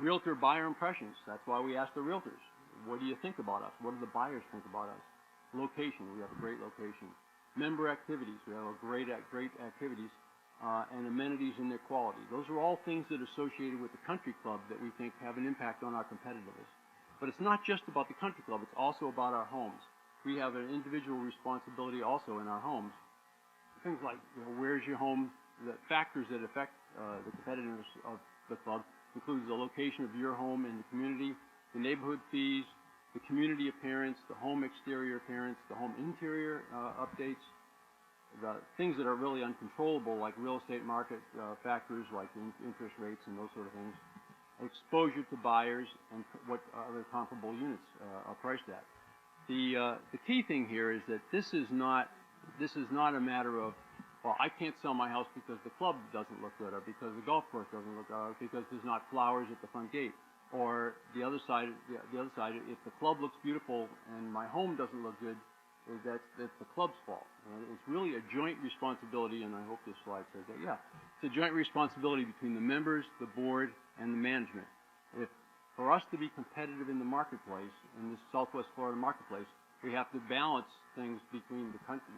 Realtor buyer impressions. That's why we asked the realtors, what do you think about us? What do the buyers think about us? Location. We have a great location. Member activities. We have a great activities. and amenities and their quality. Those are all things that are associated with the country club that we think have an impact on our competitiveness. But it's not just about the country club, it's also about our homes. We have an individual responsibility also in our homes. Things like, where's your home? The factors that affect the competitiveness of the club includes the location of your home in the community, the neighborhood fees, the community appearance, the home exterior appearance, the home interior updates, the things that are really uncontrollable, like real estate market factors, like interest rates and those sort of things, exposure to buyers, and what other comparable units are priced at. The key thing here is that this is not a matter of, well, I can't sell my house because the club doesn't look good, or because the golf course doesn't look good, or because there's not flowers at the front gate. Or the other side, if the club looks beautiful and my home doesn't look good, that's the club's fault. It's really a joint responsibility, and I hope this slide says that. Yeah, it's a joint responsibility between the members, the board, and the management. For us to be competitive in the marketplace, in this Southwest Florida marketplace, we have to balance things between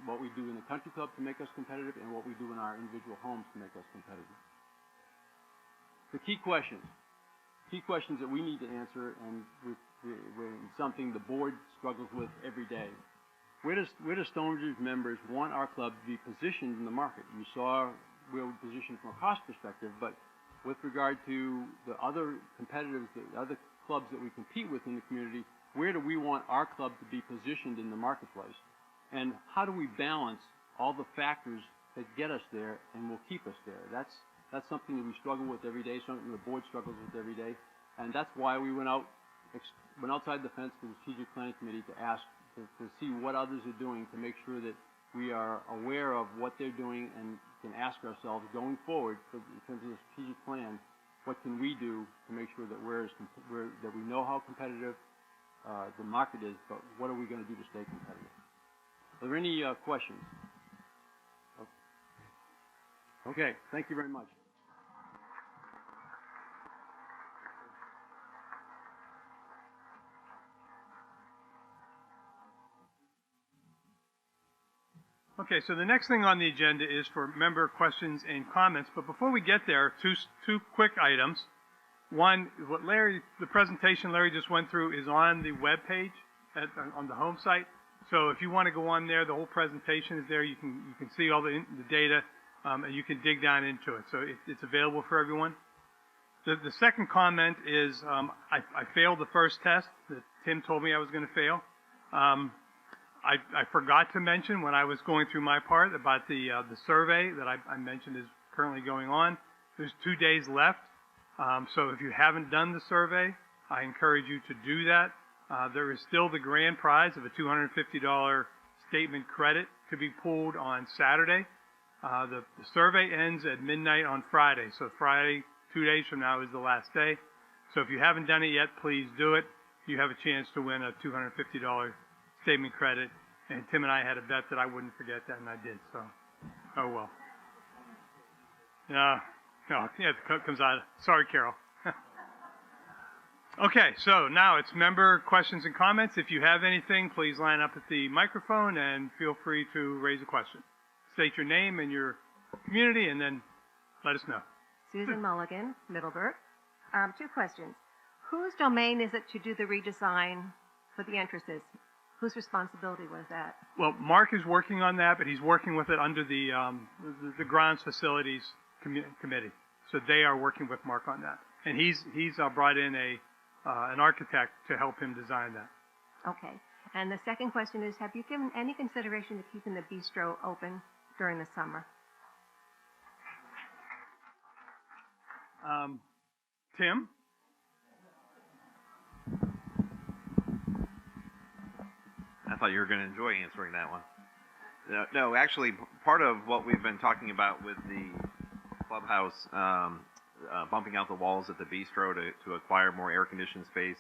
what we do in the country club to make us competitive and what we do in our individual homes to make us competitive. The key questions that we need to answer, and something the board struggles with every day. Where do Stonebridge members want our club to be positioned in the market? You saw where we're positioned from a cost perspective, but with regard to the other competitors, the other clubs that we compete with in the community, where do we want our club to be positioned in the marketplace? And how do we balance all the factors that get us there and will keep us there? That's something that we struggle with every day, something the board struggles with every day, and that's why we went outside the fence to the Strategic Planning Committee to ask to see what others are doing to make sure that we are aware of what they're doing and can ask ourselves going forward in terms of the strategic plan, what can we do to make sure that that we know how competitive the market is, but what are we going to do to stay competitive? Are there any questions? Okay, thank you very much. Okay, so the next thing on the agenda is for member questions and comments. But before we get there, two quick items. One, the presentation Larry just went through is on the web page on the home site. So if you want to go on there, the whole presentation is there. You can see all the data, and you can dig down into it. So it's available for everyone. The second comment is I failed the first test that Tim told me I was going to fail. I forgot to mention when I was going through my part about the survey that I mentioned is currently going on. There's 2 days left. So if you haven't done the survey, I encourage you to do that. There is still the grand prize of a $250 statement credit to be pulled on Saturday. The survey ends at midnight on Friday. So Friday, 2 days from now, is the last day. So if you haven't done it yet, please do it. You have a chance to win a $250 statement credit. And Tim and I had a bet that I wouldn't forget that, and I did. So, oh well. No, it comes out. Sorry, Carol. Okay, so now it's member questions and comments. If you have anything, please line up at the microphone and feel free to raise a question. State your name and your community, and then let us know. Susan Mulligan, Middleburg. 2 questions. Whose domain is it to do the redesign for the entrances? Whose responsibility was that? Well, Mark is working on that, but he's working with it under the grounds facilities committee. So they are working with Mark on that, and he's brought in an architect to help him design that. Okay. And the second question is, have you given any consideration to keeping the bistro open during the summer? Tim? I thought you were going to enjoy answering that one. No, actually, part of what we've been talking about with the clubhouse, bumping out the walls at the bistro to acquire more air-conditioned space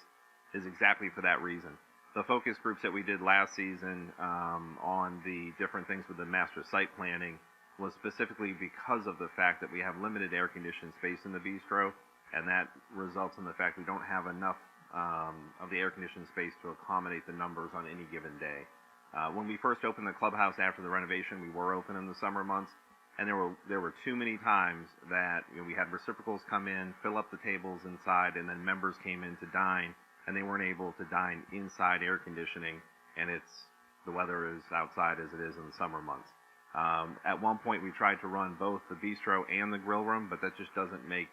is exactly for that reason. The focus groups that we did last season on the different things with the master site planning was specifically because of the fact that we have limited air-conditioned space in the bistro, and that results in the fact we don't have enough of the air-conditioned space to accommodate the numbers on any given day. When we first opened the clubhouse after the renovation, we were open in the summer months, and there were too many times that we had reciprocals come in, fill up the tables inside, and then members came in to dine, and they weren't able to dine inside air conditioning, and the weather is outside as it is in the summer months. At one point, we tried to run both the bistro and the grill room, but that just doesn't make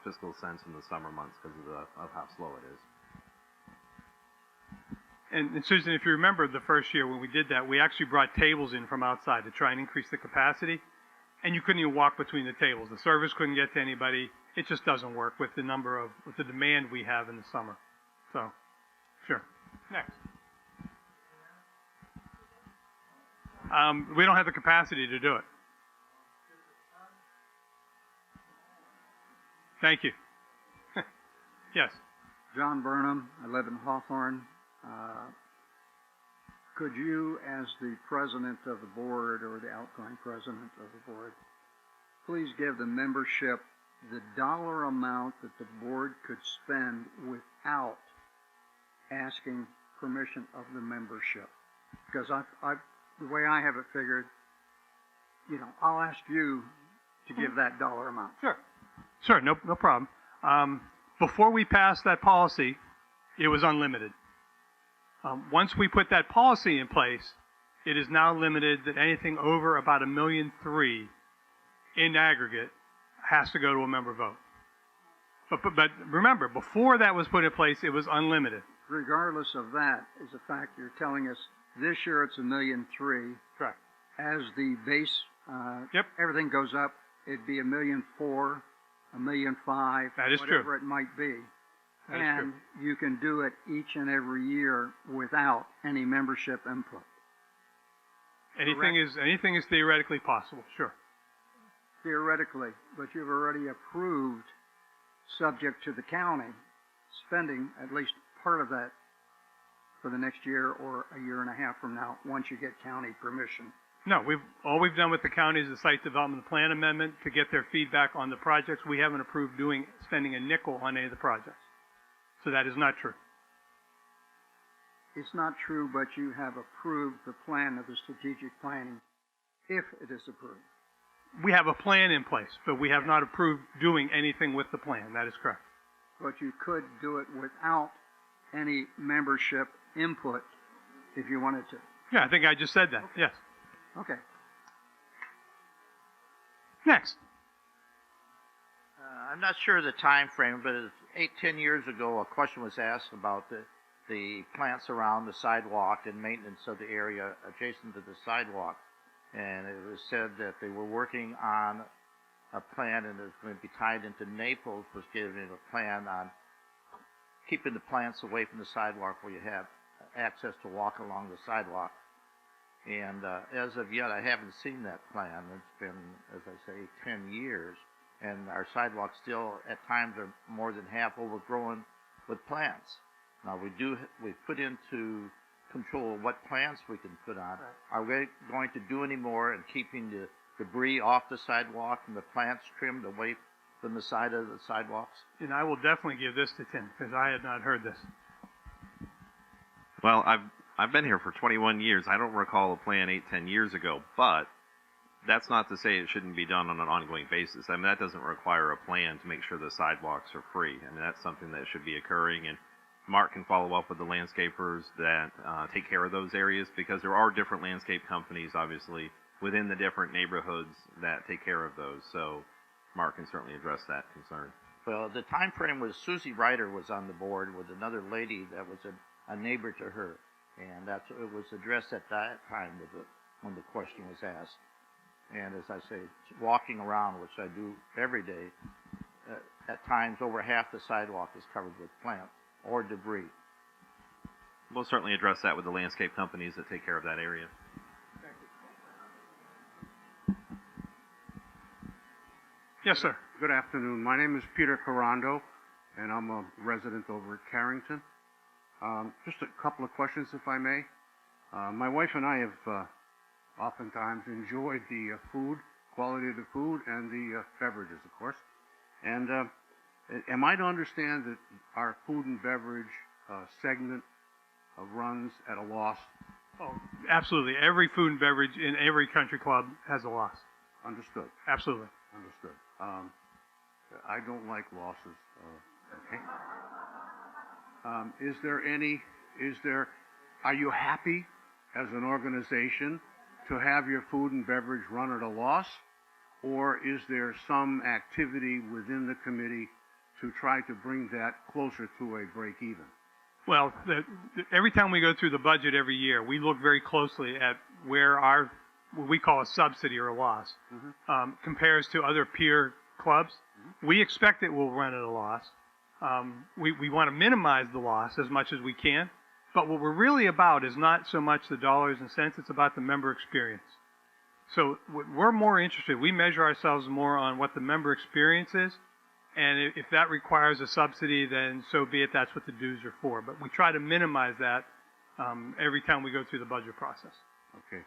fiscal sense in the summer months because of how slow it is. And Susan, if you remember the first year when we did that, we actually brought tables in from outside to try and increase the capacity, and you couldn't even walk between the tables. The service couldn't get to anybody. It just doesn't work with the demand we have in the summer. So, sure. Next. We don't have the capacity to do it. Thank you. Yes. John Burnham, I live in Hawthorne. Could you, as the president of the board or the outgoing president of the board, please give the membership the dollar amount that the board could spend without asking permission of the membership? Because the way I have it figured, I'll ask you to give that dollar amount. Sure, no problem. Before we passed that policy, it was unlimited. Once we put that policy in place, it is now limited that anything over about $1.3 million in aggregate has to go to a member vote. But remember, before that was put in place, it was unlimited. Regardless of that, is the fact you're telling us this year it's $1.3 million. Correct. As the base, everything goes up, it'd be $1.4 million, $1.5 million, that is whatever true. It might be. That is and true. You can do it each and every year without any membership input. Anything is theoretically possible. Sure. Theoretically, but you've already approved, subject to the county, spending at least part of that for the next year or a year and a half from now, once you get county permission. No, all we've done with the county is the site development plan amendment to get their feedback on the projects. We haven't approved spending a nickel on any of the projects. So that is not true. It's not true, but you have approved the plan of the strategic planning, if it is approved. We have a plan in place, but we have not approved doing anything with the plan. That is correct. But you could do it without any membership input if you wanted to. Yeah, I think I just said that. Okay. Yes. Okay. Next. I'm not sure of the time frame, but 8-10 years ago, a question was asked about the plants around the sidewalk and maintenance of the area adjacent to the sidewalk. And it was said that they were working on a plan, and it was going to be tied into Naples, was giving a plan on keeping the plants away from the sidewalk where you have access to walk along the sidewalk. And as of yet, I haven't seen that plan. It's been, as I say, 10 years. And our sidewalks still, at times, are more than half overgrown with plants. Now, we put into control what plants we can put on. Right. Are we going to do any more in keeping the debris off the sidewalk and the plants trimmed away from the side of the sidewalks? And I will definitely give this to Tim, because I had not heard this. Well, I've been here for 21 years. I don't recall a plan 8-10 years ago, but that's not to say it shouldn't be done on an ongoing basis. I mean, that doesn't require a plan to make sure the sidewalks are free. I mean, that's something that should be occurring, and Mark can follow up with the landscapers that take care of those areas, because there are different landscape companies, obviously, within the different neighborhoods that take care of those. So Mark can certainly address that concern. Well, the time frame was Susie Ryder was on the board with another lady that was a neighbor to her, and it was addressed at that time when the question was asked. And as I say, walking around, which I do every day, at times over half the sidewalk is covered with plants or debris. We'll certainly address that with the landscape companies that take care of that area. Yes, sir. Good afternoon. My name is Peter Carando, and I'm a resident over at Carrington. Just a couple of questions, if I may. My wife and I have oftentimes enjoyed the food, quality of the food, and the beverages, of course. And am I to understand that our food and beverage segment runs at a loss? Oh, absolutely. Every food and beverage in every country club has a loss. Understood. Absolutely. Understood. I don't like losses. Okay. Are you happy as an organization to have your food and beverage run at a loss? Or is there some activity within the committee to try to bring that closer to a break even? Well, every time we go through the budget every year, we look very closely at where our, what we call a subsidy or a loss, compares to other peer clubs. We expect it will run at a loss. We want to minimize the loss as much as we can. But what we're really about is not so much the dollars and cents, it's about the member experience. So we're more interested, we measure ourselves more on what the member experience is, and if that requires a subsidy, then so be it, that's what the dues are for. But we try to minimize that every time we go through the budget process. Okay.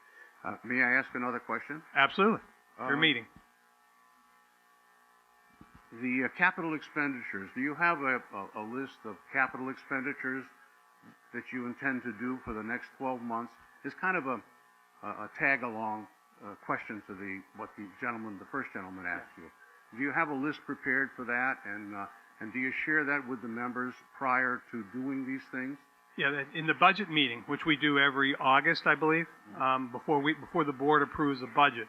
May I ask another question? Absolutely. Your meeting. The capital expenditures, do you have a list of capital expenditures that you intend to do for the next 12 months? It's kind of a tag-along question to what the first gentleman asked you. Do you have a list prepared for that, and do you share that with the members prior to doing these things? Yeah, in the budget meeting, which we do every August, I believe, before the board approves a budget,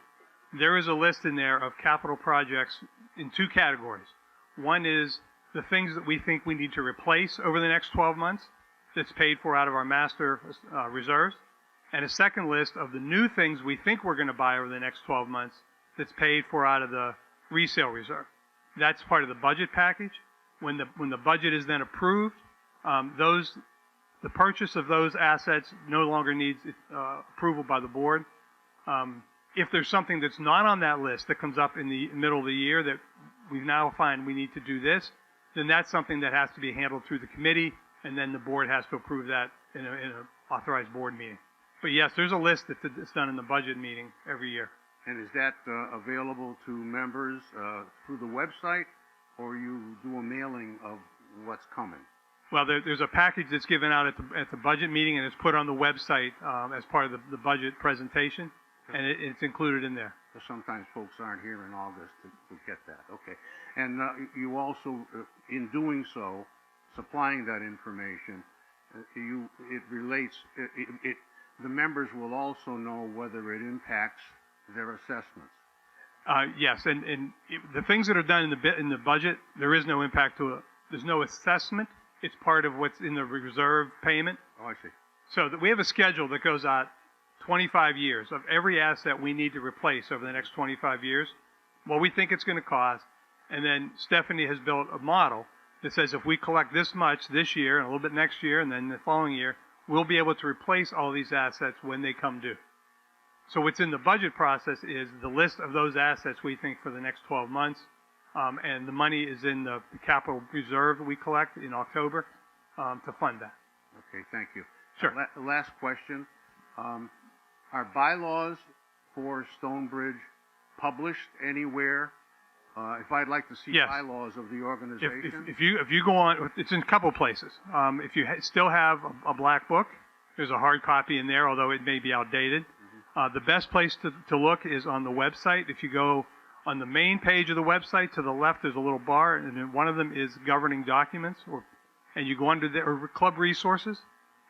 there is a list in there of capital projects in two categories. One is the things that we think we need to replace over the next 12 months that's paid for out of our master reserves, and a second list of the new things we think we're going to buy over the next 12 months that's paid for out of the resale reserve. That's part of the budget package. When the budget is then approved, the purchase of those assets no longer needs approval by the board. If there's something that's not on that list that comes up in the middle of the year that we now find we need to do this, then that's something that has to be handled through the committee, and then the board has to approve that in an authorized board meeting. But yes, there's a list that's done in the budget meeting every year. And is that available to members through the website, or you do a mailing of what's coming? Well, there's a package that's given out at the budget meeting, and it's put on the website as part of the budget presentation, and it's included in there. So sometimes folks aren't here in August to get that. Okay. And you also, in doing so, supplying that information, the members will also know whether it impacts their assessments. Yes, and the things that are done in the budget, there is no impact to it. There's no assessment. It's part of what's in the reserve payment. Oh, I see. So we have a schedule that goes out 25 years of every asset we need to replace over the next 25 years, what we think it's going to cost, and then Stephanie has built a model that says if we collect this much this year and a little bit next year and then the following year, we'll be able to replace all these assets when they come due. So what's in the budget process is the list of those assets we think for the next 12 months, and the money is in the capital reserve that we collect in October to fund that. Okay, thank you. Sure. Last question. Are bylaws for Stonebridge published anywhere? If I'd like to see Yes. bylaws of the organization. If you go on, it's in a couple places. If you still have a black book, there's a hard copy in there, although it may be outdated. The best place to look is on the website. If you go on the main page of the website, to the left there's a little bar, and then one of them is governing documents, and you go under there, or club resources,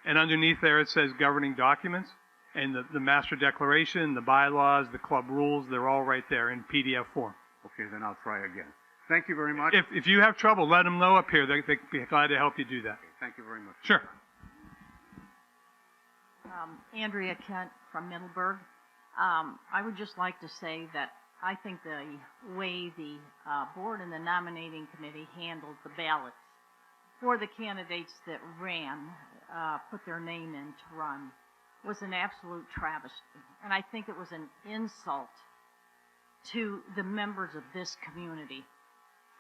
and underneath there it says governing documents, and the master declaration, the bylaws, the club rules, they're all right there in PDF form. Okay, then I'll try again. Thank you very much. If you have trouble, let them know up here. They'd be glad to help you do that. Okay, thank you very much. Sure. Andrea Kent from Middleburg. I would just like to say that I think the way the board and the nominating committee handled the ballots for the candidates that ran, put their name in to run, was an absolute travesty. And I think it was an insult to the members of this community.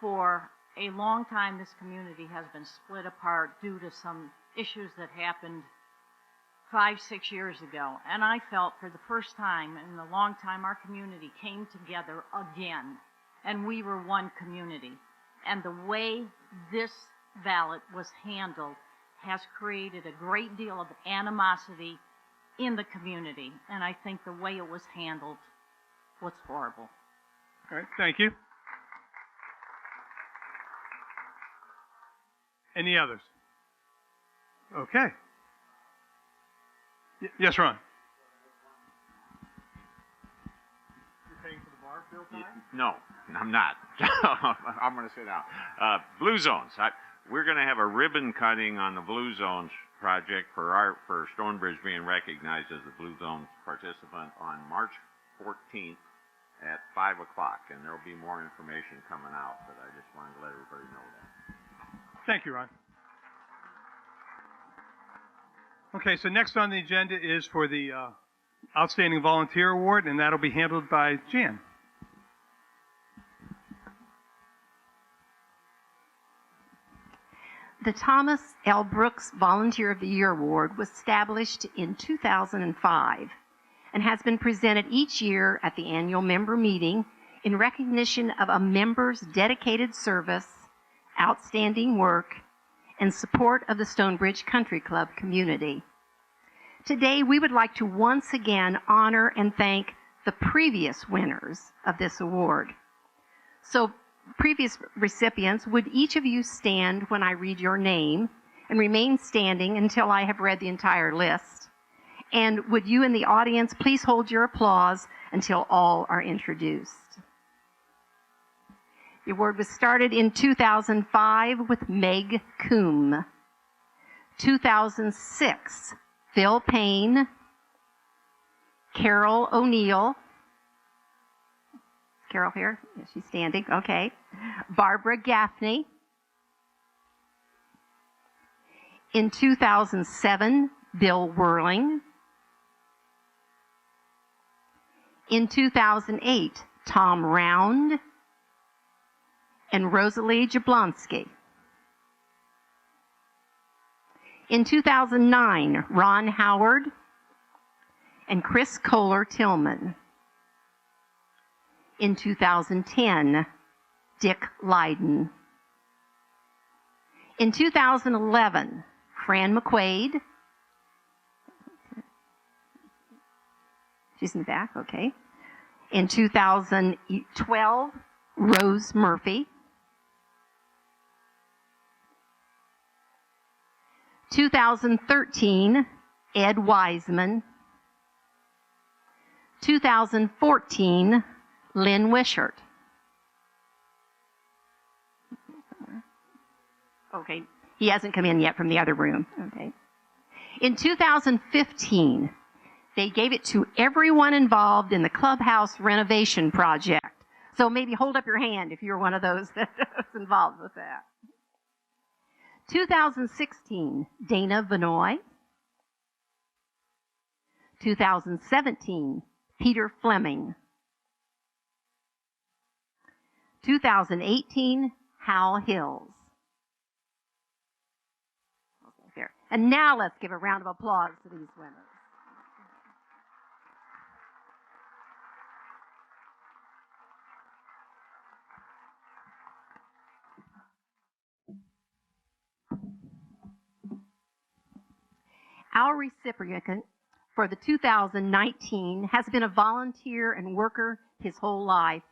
For a long time, this community has been split apart due to some issues that happened 5-6 years ago. And I felt for the first time in a long time, our community came together again, and we were one community. And the way this ballot was handled has created a great deal of animosity in the community. And I think the way it was handled was horrible. All right, thank you. Any others? Okay. Yes, Ron. You're paying for the bar bill time? No, I'm not. I'm going to sit down. Blue Zones. We're going to have a ribbon cutting on the Blue Zones project for Stonebridge being recognized as the Blue Zones participant on March 14th at 5 o'clock, and there will be more information coming out, but I just wanted to let everybody know that. Thank you, Ron. Okay, so next on the agenda is for the Outstanding Volunteer Award, and that'll be handled by Jan. The Thomas L. Brooks Volunteer of the Year Award was established in 2005 and has been presented each year at the annual member meeting in recognition of a member's dedicated service, outstanding work, and support of the Stonebridge Country Club community. Today, we would like to once again honor and thank the previous winners of this award. So, previous recipients, would each of you stand when I read your name and remain standing until I have read the entire list? And would you in the audience please hold your applause until all are introduced? The award was started in 2005 with Meg Coombe. 2006, Phil Payne, Carol O'Neill. Carol here? Yeah, she's standing. Okay. Barbara Gaffney. In 2007, Bill Whirling. In 2008, Tom Round and Rosalie Jablonski. In 2009, Ron Howard and Chris Kohler-Tillman. In 2010, Dick Lydon. In 2011, Fran McQuaid. She's in the back, okay. In 2012, Rose Murphy. 2013, Ed Wiseman. 2014, Lynn Wishart. Okay, he hasn't come in yet from the other room. Okay. In 2015, they gave it to everyone involved in the clubhouse renovation project. So maybe hold up your hand if you're one of those that was involved with that. 2016, Dana Vanoy. 2017, Peter Fleming. 2018, Hal Hills. Okay, there. And now let's give a round of applause to these winners. Our recipient for the 2019 has been a volunteer and worker his whole life.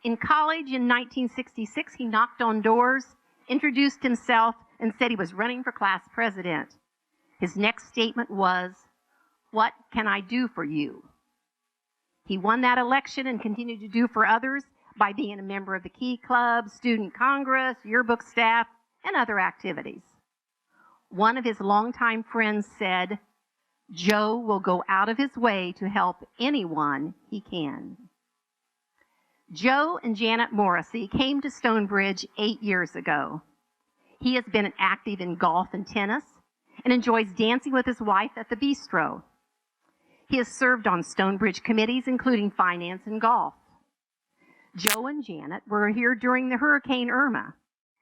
In college in 1966, he knocked on doors, introduced himself, and said he was running for class president. His next statement was, "What can I do for you?" He won that election and continued to do for others by being a member of the Key Club, Student Congress, yearbook staff, and other activities. One of his longtime friends said, "Joe will go out of his way to help anyone he can." Joe and Janet Morrissey came to Stonebridge 8 years ago. He has been active in golf and tennis and enjoys dancing with his wife at the bistro. He has served on Stonebridge committees, including finance and golf. Joe and Janet were here during the Hurricane Irma,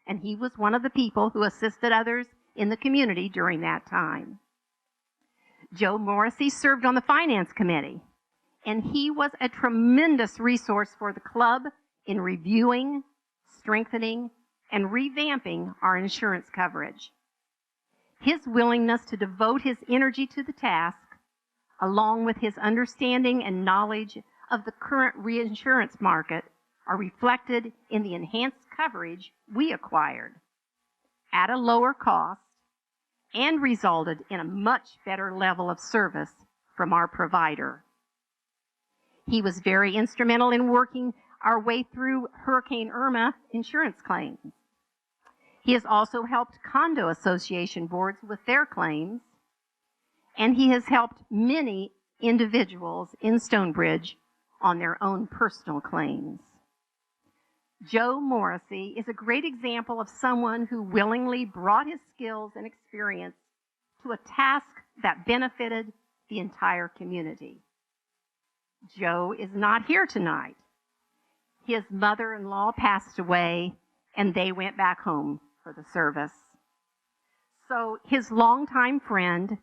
and he was one of the people who assisted others in the community during that time. Joe Morrissey served on the finance committee, and he was a tremendous resource for the club in reviewing, strengthening, and revamping our insurance coverage. His willingness to devote his energy to the task, along with his understanding and knowledge of the current reinsurance market, are reflected in the enhanced coverage we acquired at a lower cost and resulted in a much better level of service from our provider. He was very instrumental in working our way through Hurricane Irma insurance claims. He has also helped condo association boards with their claims, and he has helped many individuals in Stonebridge on their own personal claims. Joe Morrissey is a great example of someone who willingly brought his skills and experience to a task that benefited the entire community. Joe is not here tonight. His mother-in-law passed away, and they went back home for the service. So his longtime friend,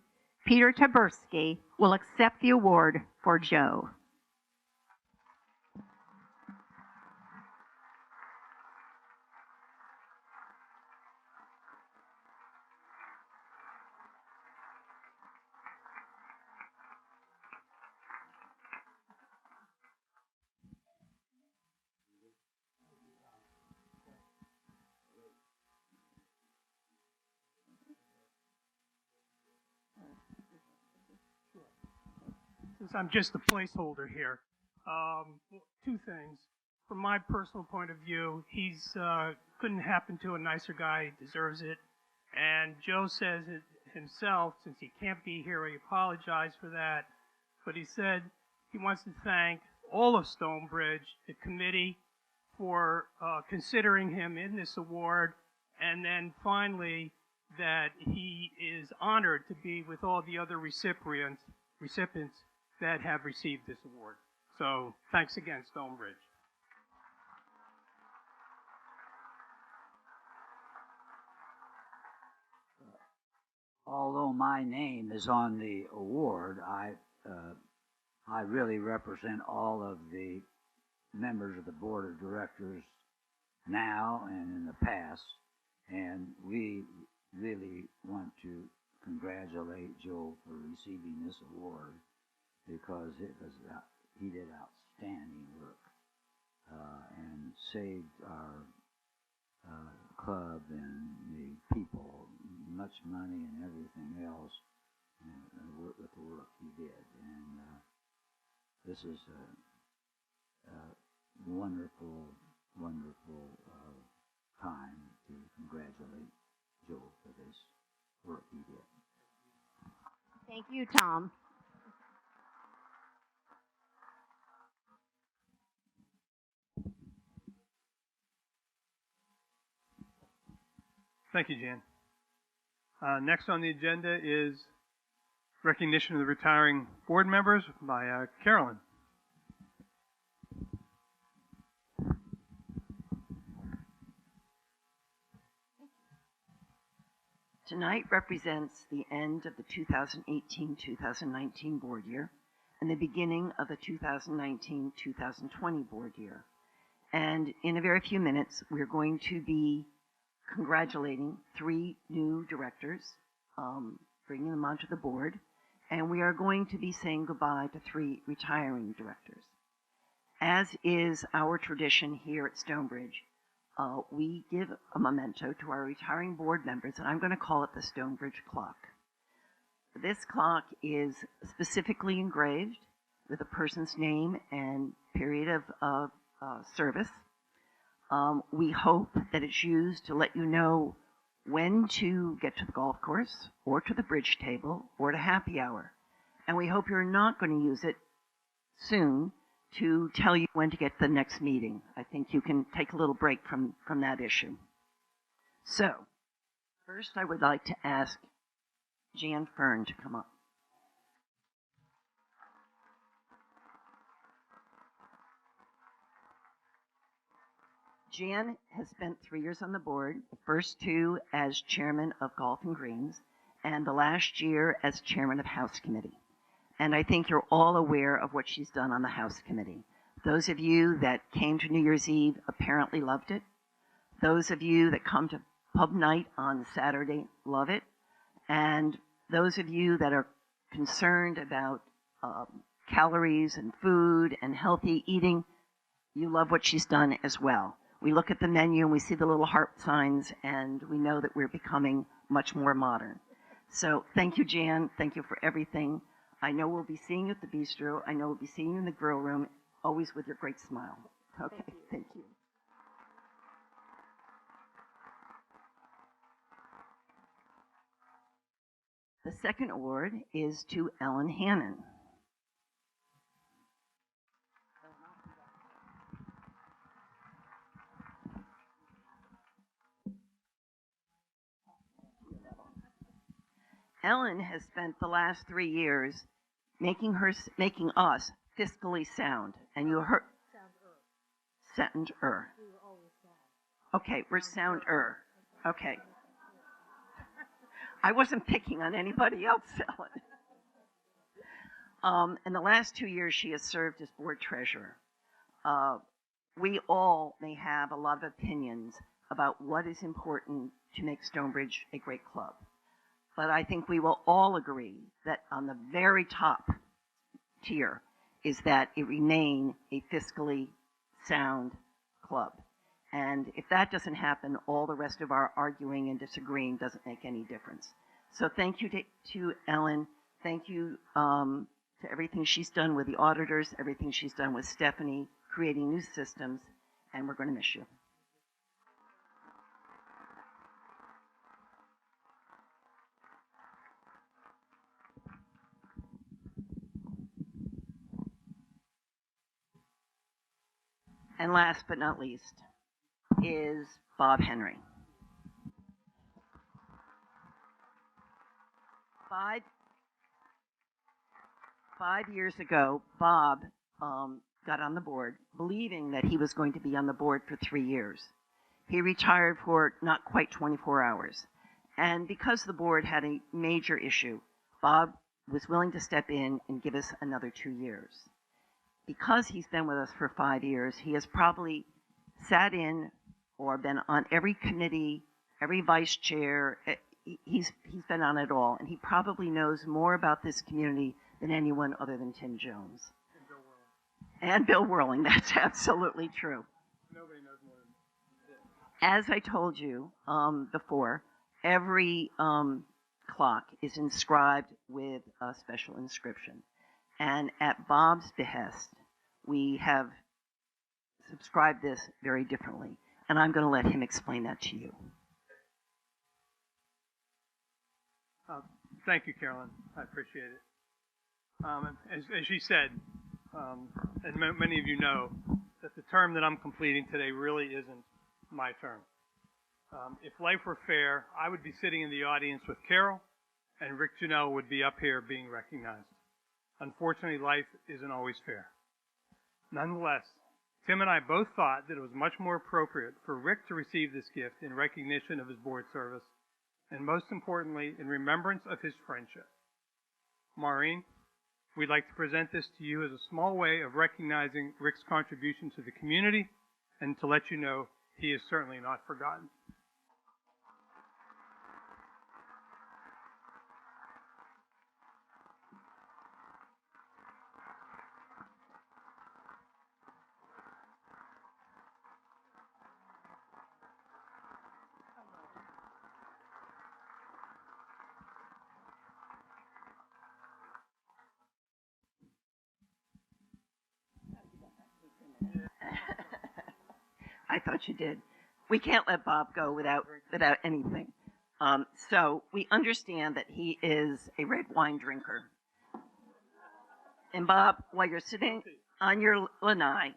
Peter Taberski, will accept the award for Joe. Since I'm just a placeholder here, two things. From my personal point of view, he's couldn't happen to a nicer guy. He deserves it. And Joe says it himself, since he can't be here, he apologized for that. But he said he wants to thank all of Stonebridge, the committee, for considering him in this award, and then finally that he is honored to be with all the other recipients that have received this award. So thanks again, Stonebridge. Although my name is on the award, I really represent all of the members of the board of directors now and in the past, and we really want to congratulate Joe for receiving this award because he did outstanding work and saved our club and the people much money and everything else with the work he did. And this is a wonderful, wonderful time to congratulate Joe for this work he did. Thank you, Tom. Thank you, Jan. Next on the agenda is recognition of the retiring board members by Carolyn. Tonight represents the end of the 2018-2019 board year and the beginning of the 2019-2020 board year. And in a very few minutes, we're going to be congratulating 3 new directors, bringing them onto the board, and we are going to be saying goodbye to 3 retiring directors. As is our tradition here at Stonebridge, we give a memento to our retiring board members, and I'm going to call it the Stonebridge clock. This clock is specifically engraved with a person's name and period of service. We hope that it's used to let you know when to get to the golf course or to the bridge table or to happy hour. And we hope you're not going to use it soon to tell you when to get to the next meeting. I think you can take a little break from that issue. So, first I would like to ask Jan Fern to come up. Jan has spent 3 years on the board, the first 2 as chairman of Golf and Greens, and the last year as chairman of House Committee. And I think you're all aware of what she's done on the House Committee. Those of you that came to New Year's Eve apparently loved it. Those of you that come to pub night on Saturday love it. And those of you that are concerned about calories and food and healthy eating, you love what she's done as well. We look at the menu and we see the little heart signs, and we know that we're becoming much more modern. So thank you, Jan. Thank you for everything. I know we'll be seeing you at the bistro. I know we'll be seeing you in the grill room, always with your great smile. Okay, thank you. The second award is to Ellen Hannon. Ellen has spent the last 3 years making us fiscally sound, and you heard sounder. Okay, we're sounder. Okay. I wasn't picking on anybody else, Ellen. In the last 2 years, she has served as board treasurer. We all may have a lot of opinions about what is important to make Stonebridge a great club. But I think we will all agree that on the very top tier is that it remain a fiscally sound club. And if that doesn't happen, all the rest of our arguing and disagreeing doesn't make any difference. So thank you to Ellen. Thank you to everything she's done with the auditors, everything she's done with Stephanie, creating new systems, and we're going to miss you. And last but not least is Bob Henry. 5 years ago, Bob got on the board, believing that he was going to be on the board for 3 years. He retired for not quite 24 hours. And because the board had a major issue, Bob was willing to step in and give us another 2 years. Because he's been with us for 5 years, he has probably sat in or been on every committee, every vice chair. He's been on it all, and he probably knows more about this community than anyone other than Tim Jones. And Bill Whirling, that's absolutely true. Nobody knows more than As I told you before, every clock is inscribed with a special inscription. And at Bob's behest, we have subscribed this very differently. And I'm going to let him explain that to you. Thank you, Carolyn. I appreciate it. As she said, and many of you know, that the term that I'm completing today really isn't my term. If life were fair, I would be sitting in the audience with Carol, and Rick Janelle would be up here being recognized. Unfortunately, life isn't always fair. Nonetheless, Tim and I both thought that it was much more appropriate for Rick to receive this gift in recognition of his board service, and most importantly, in remembrance of his friendship. Maureen, we'd like to present this to you as a small way of recognizing Rick's contribution to the community, and to let you know he is certainly not forgotten. I thought you did. We can't let Bob go without anything. So we understand that he is a red wine drinker. And Bob, while you're sitting on your lanai,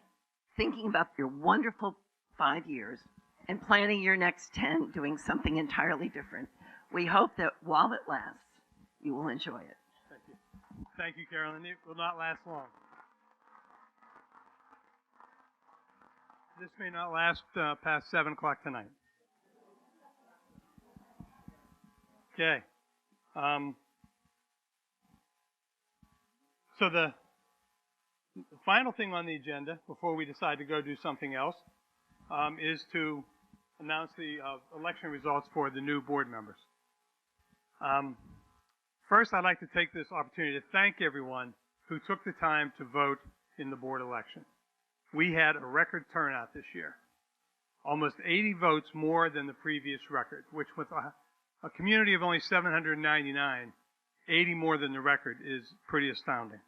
thinking about your wonderful 5 years and planning your next 10, doing something entirely different, we hope that while it lasts, you will enjoy it. Thank you. Thank you, Carolyn. It will not last long. This may not last past 7 o'clock tonight. Okay. So the final thing on the agenda, before we decide to go do something else, is to announce the election results for the new board members. First, I'd like to take this opportunity to thank everyone who took the time to vote in the board election. We had a record turnout this year. Almost 80 votes more than the previous record, which with a community of only 799, 80 more than the record is pretty astounding.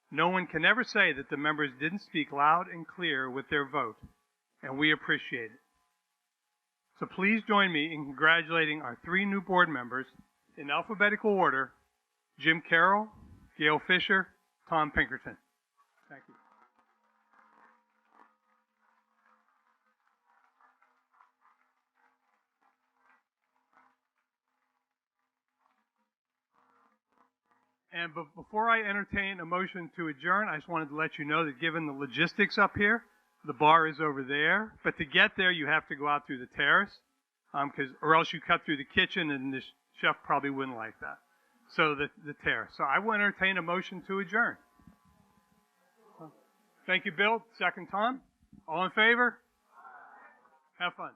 No one can ever say that the members didn't speak loud and clear with their vote, and we appreciate it. So please join me in congratulating our 3 new board members in alphabetical order: Jim Carroll, Gail Fisher, Tom Pinkerton. Thank you. And before I entertain a motion to adjourn, I just wanted to let you know that given the logistics up here, the bar is over there. But to get there, you have to go out through the terrace, or else you cut through the kitchen, and the chef probably wouldn't like that. So the terrace. So I will entertain a motion to adjourn. Thank you, Bill. Second, Tom. All in favor? Have fun.